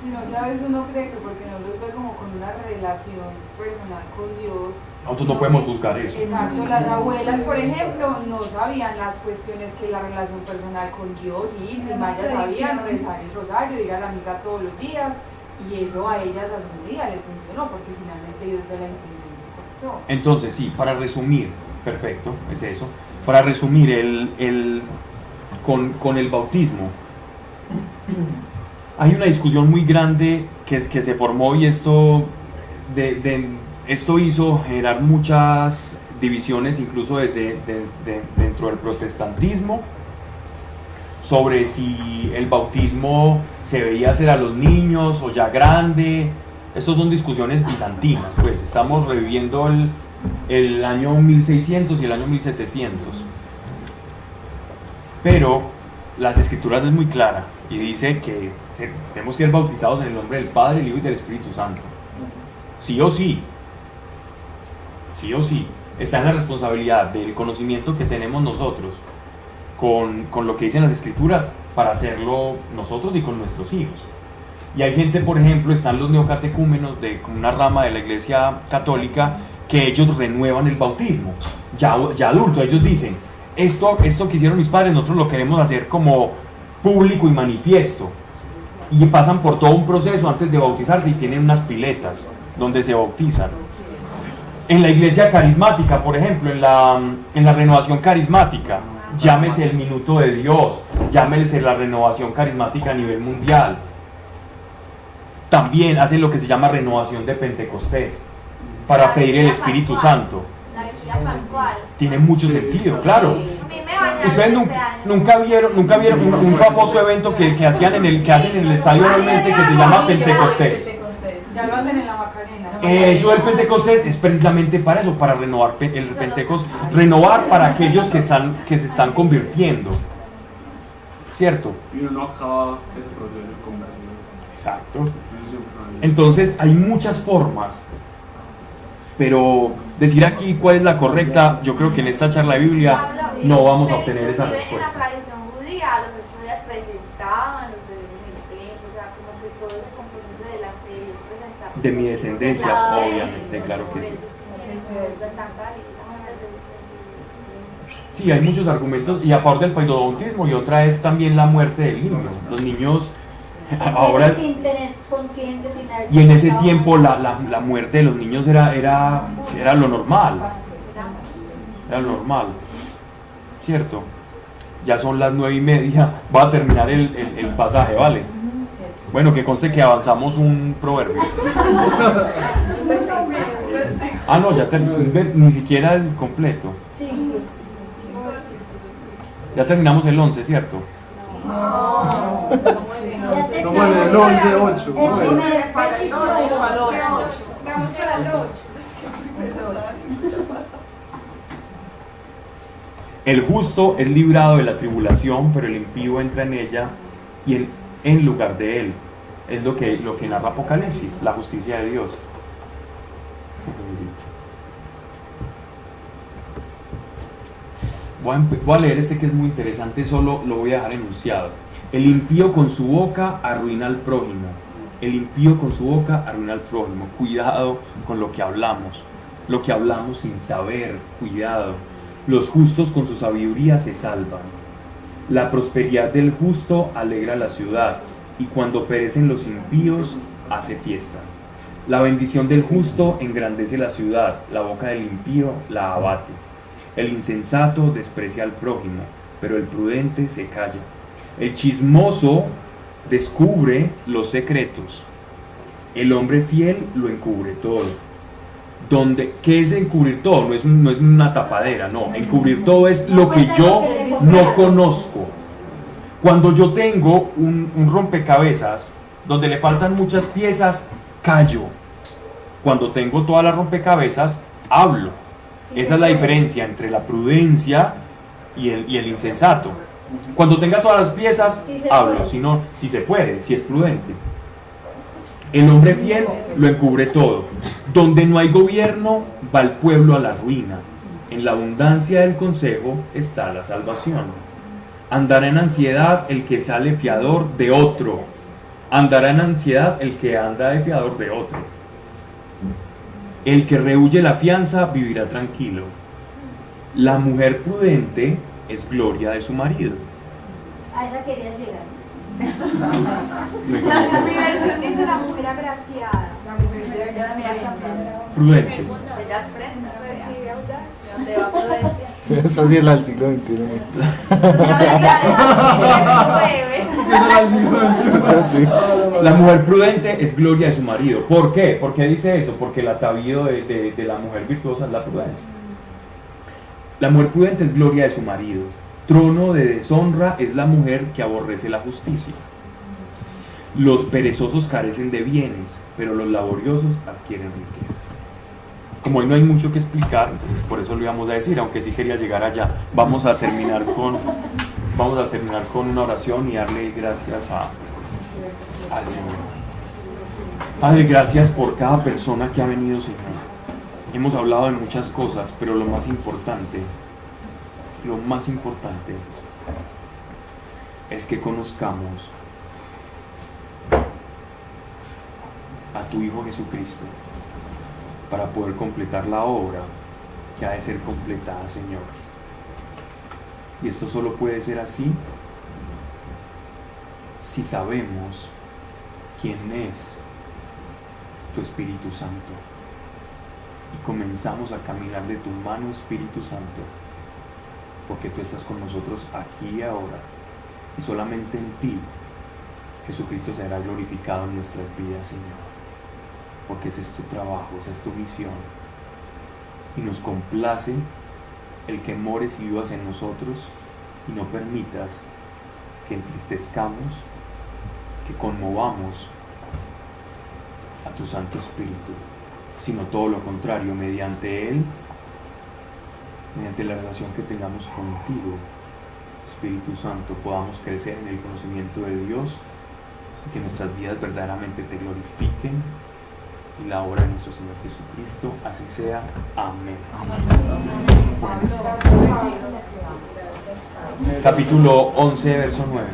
Si no sabes, uno cree que porque no los ve como con una relación personal con Dios. Nosotros no podemos juzgar eso. Exacto, las abuelas, por ejemplo, no sabían las cuestiones que la relación personal con Dios, y mi Maya sabían rezar el rosario, ir a la misa todos los días, y eso a ellas a su día les funcionó, porque finalmente Dios ve la intención del corazón. Entonces, sí, para resumir, perfecto, es eso. Para resumir con el bautismo, hay una discusión muy grande que se formó, y esto hizo generar muchas divisiones, incluso dentro del protestantismo, sobre si el bautismo se debía hacer a los niños o ya grande. Estas son discusiones bizantinas, pues estamos reviviendo el año 1600 y el año 1700. Pero las escrituras es muy clara y dice que tenemos que ser bautizados en el nombre del Padre, del Hijo y del Espíritu Santo. Sí o sí. Sí o sí. Está en la responsabilidad del conocimiento que tenemos nosotros con lo que dicen las escrituras para hacerlo nosotros y con nuestros hijos. Y hay gente, por ejemplo, están los neocatecúmenos de una rama de la Iglesia Católica, que ellos renuevan el bautismo ya adulto. Ellos dicen, esto que hicieron mis padres, nosotros lo queremos hacer como público y manifiesto, y pasan por todo un proceso antes de bautizarse, y tienen unas piletas donde se bautizan. En la iglesia carismática, por ejemplo, en la renovación carismática, llámese el minuto de Dios, llámese la renovación carismática a nivel mundial, también hacen lo que se llama renovación de Pentecostés para pedir el Espíritu Santo. La vigilia pascual. Tiene mucho sentido, claro. A mí me bañaron Ustedes nunca vieron un famoso evento que hacen en el estadio realmente, que se llama Pentecostés. Ya lo hacen en la Macarena. Eso del Pentecostés es precisamente para eso, para renovar el Pentecostés, renovar para aquellos que se están convirtiendo, ¿cierto? Y uno no acaba ese proceso de conversión. Exacto. Entonces hay muchas formas, pero decir aquí cuál es la correcta, yo creo que en esta charla de Biblia no vamos a obtener esa En la respuesta. tradición judía, a los 8 días presentaban los bebés en el templo, o sea, como que todo ese compromiso delante de Dios presentaban. De mi descendencia, obviamente, claro que sí. Sí, hay muchos argumentos, y aparte del paidobautismo, y otra es también la muerte del niño. Los niños ahora, sin tener conciencia, sin haber y en ese tiempo la muerte de los niños era lo normal. Era lo normal, ¿cierto? Ya son las 9:30, voy a terminar el pasaje, ¿vale? Bueno, que conste que avanzamos un proverbio. Ah, no, ya ni siquiera el completo. Ya terminamos el 11, ¿cierto? Somos en el 11-8. El justo es librado de la tribulación, pero el impío entra en ella y en lugar de él. Es lo que narra Apocalipsis, la justicia de Dios. Voy a leer este que es muy interesante, solo lo voy a dejar enunciado. El impío con su boca arruina al prójimo. El impío con su boca arruina al prójimo. Cuidado con lo que hablamos. Lo que hablamos sin saber, cuidado. Los justos con su sabiduría se salvan. La prosperidad del justo alegra la ciudad, y cuando perecen los impíos, hace fiesta. La bendición del justo engrandece la ciudad, la boca del impío la abate. El insensato desprecia al prójimo, pero el prudente se calla. El chismoso descubre los secretos. El hombre fiel lo encubre todo. ¿Qué es encubrir todo? No es una tapadera, no. Encubrir todo es lo que yo no conozco. Cuando yo tengo un rompecabezas donde le faltan muchas piezas, callo. Cuando tengo todas las rompecabezas, hablo. Esa es la diferencia entre la prudencia y el insensato. Cuando tenga todas las piezas, hablo. Si no, si se puede, si es prudente. El hombre fiel lo encubre todo. Donde no hay gobierno, va el pueblo a la ruina. En la abundancia del consejo está la salvación. Andará en ansiedad el que sale fiador de otro. Andará en ansiedad el que anda de fiador de otro. El que rehuye la fianza vivirá tranquilo. La mujer prudente es gloria de su marido. A esa querías llegar. Me Mi conoce. versión dice la mujer agraciada. La mujer de ella es Prudente. Ella es frente, Recibe audacia. ¿dónde va prudencia? Eso sí es la del siglo XXI. Eso sí. La mujer prudente es gloria de su marido. ¿Por qué? ¿Por qué dice eso? Porque el atavío de la mujer virtuosa es la prudencia. La mujer prudente es gloria de su marido. Trono de deshonra es la mujer que aborrece la justicia. Los perezosos carecen de bienes, pero los laboriosos adquieren riquezas. Como hoy no hay mucho que explicar, entonces por eso lo íbamos a decir, aunque sí quería llegar allá. Vamos a terminar con una oración y darle gracias al Señor. Padre, gracias por cada persona que ha venido, Señor. Hemos hablado de muchas cosas, pero lo más importante es que conozcamos a tu Hijo Jesucristo para poder completar la obra que ha de ser completada, Señor. Y esto solo puede ser así si sabemos quién es tu Espíritu Santo y comenzamos a caminar de tu mano, Espíritu Santo, porque tú estás con nosotros aquí y ahora, y solamente en ti Jesucristo será glorificado en nuestras vidas, Señor, porque ese es tu trabajo, esa es tu misión, y nos complace el que mores y vivas en nosotros y no permitas que entristezcamos, que conmovamos a tu Santo Espíritu, sino todo lo contrario, mediante Él, mediante la relación que tengamos contigo, Espíritu Santo, podamos crecer en el conocimiento de Dios y que nuestras vidas verdaderamente te glorifiquen y la obra de nuestro Señor Jesucristo, así sea. Amén. Bueno. Capítulo 11, verso 9.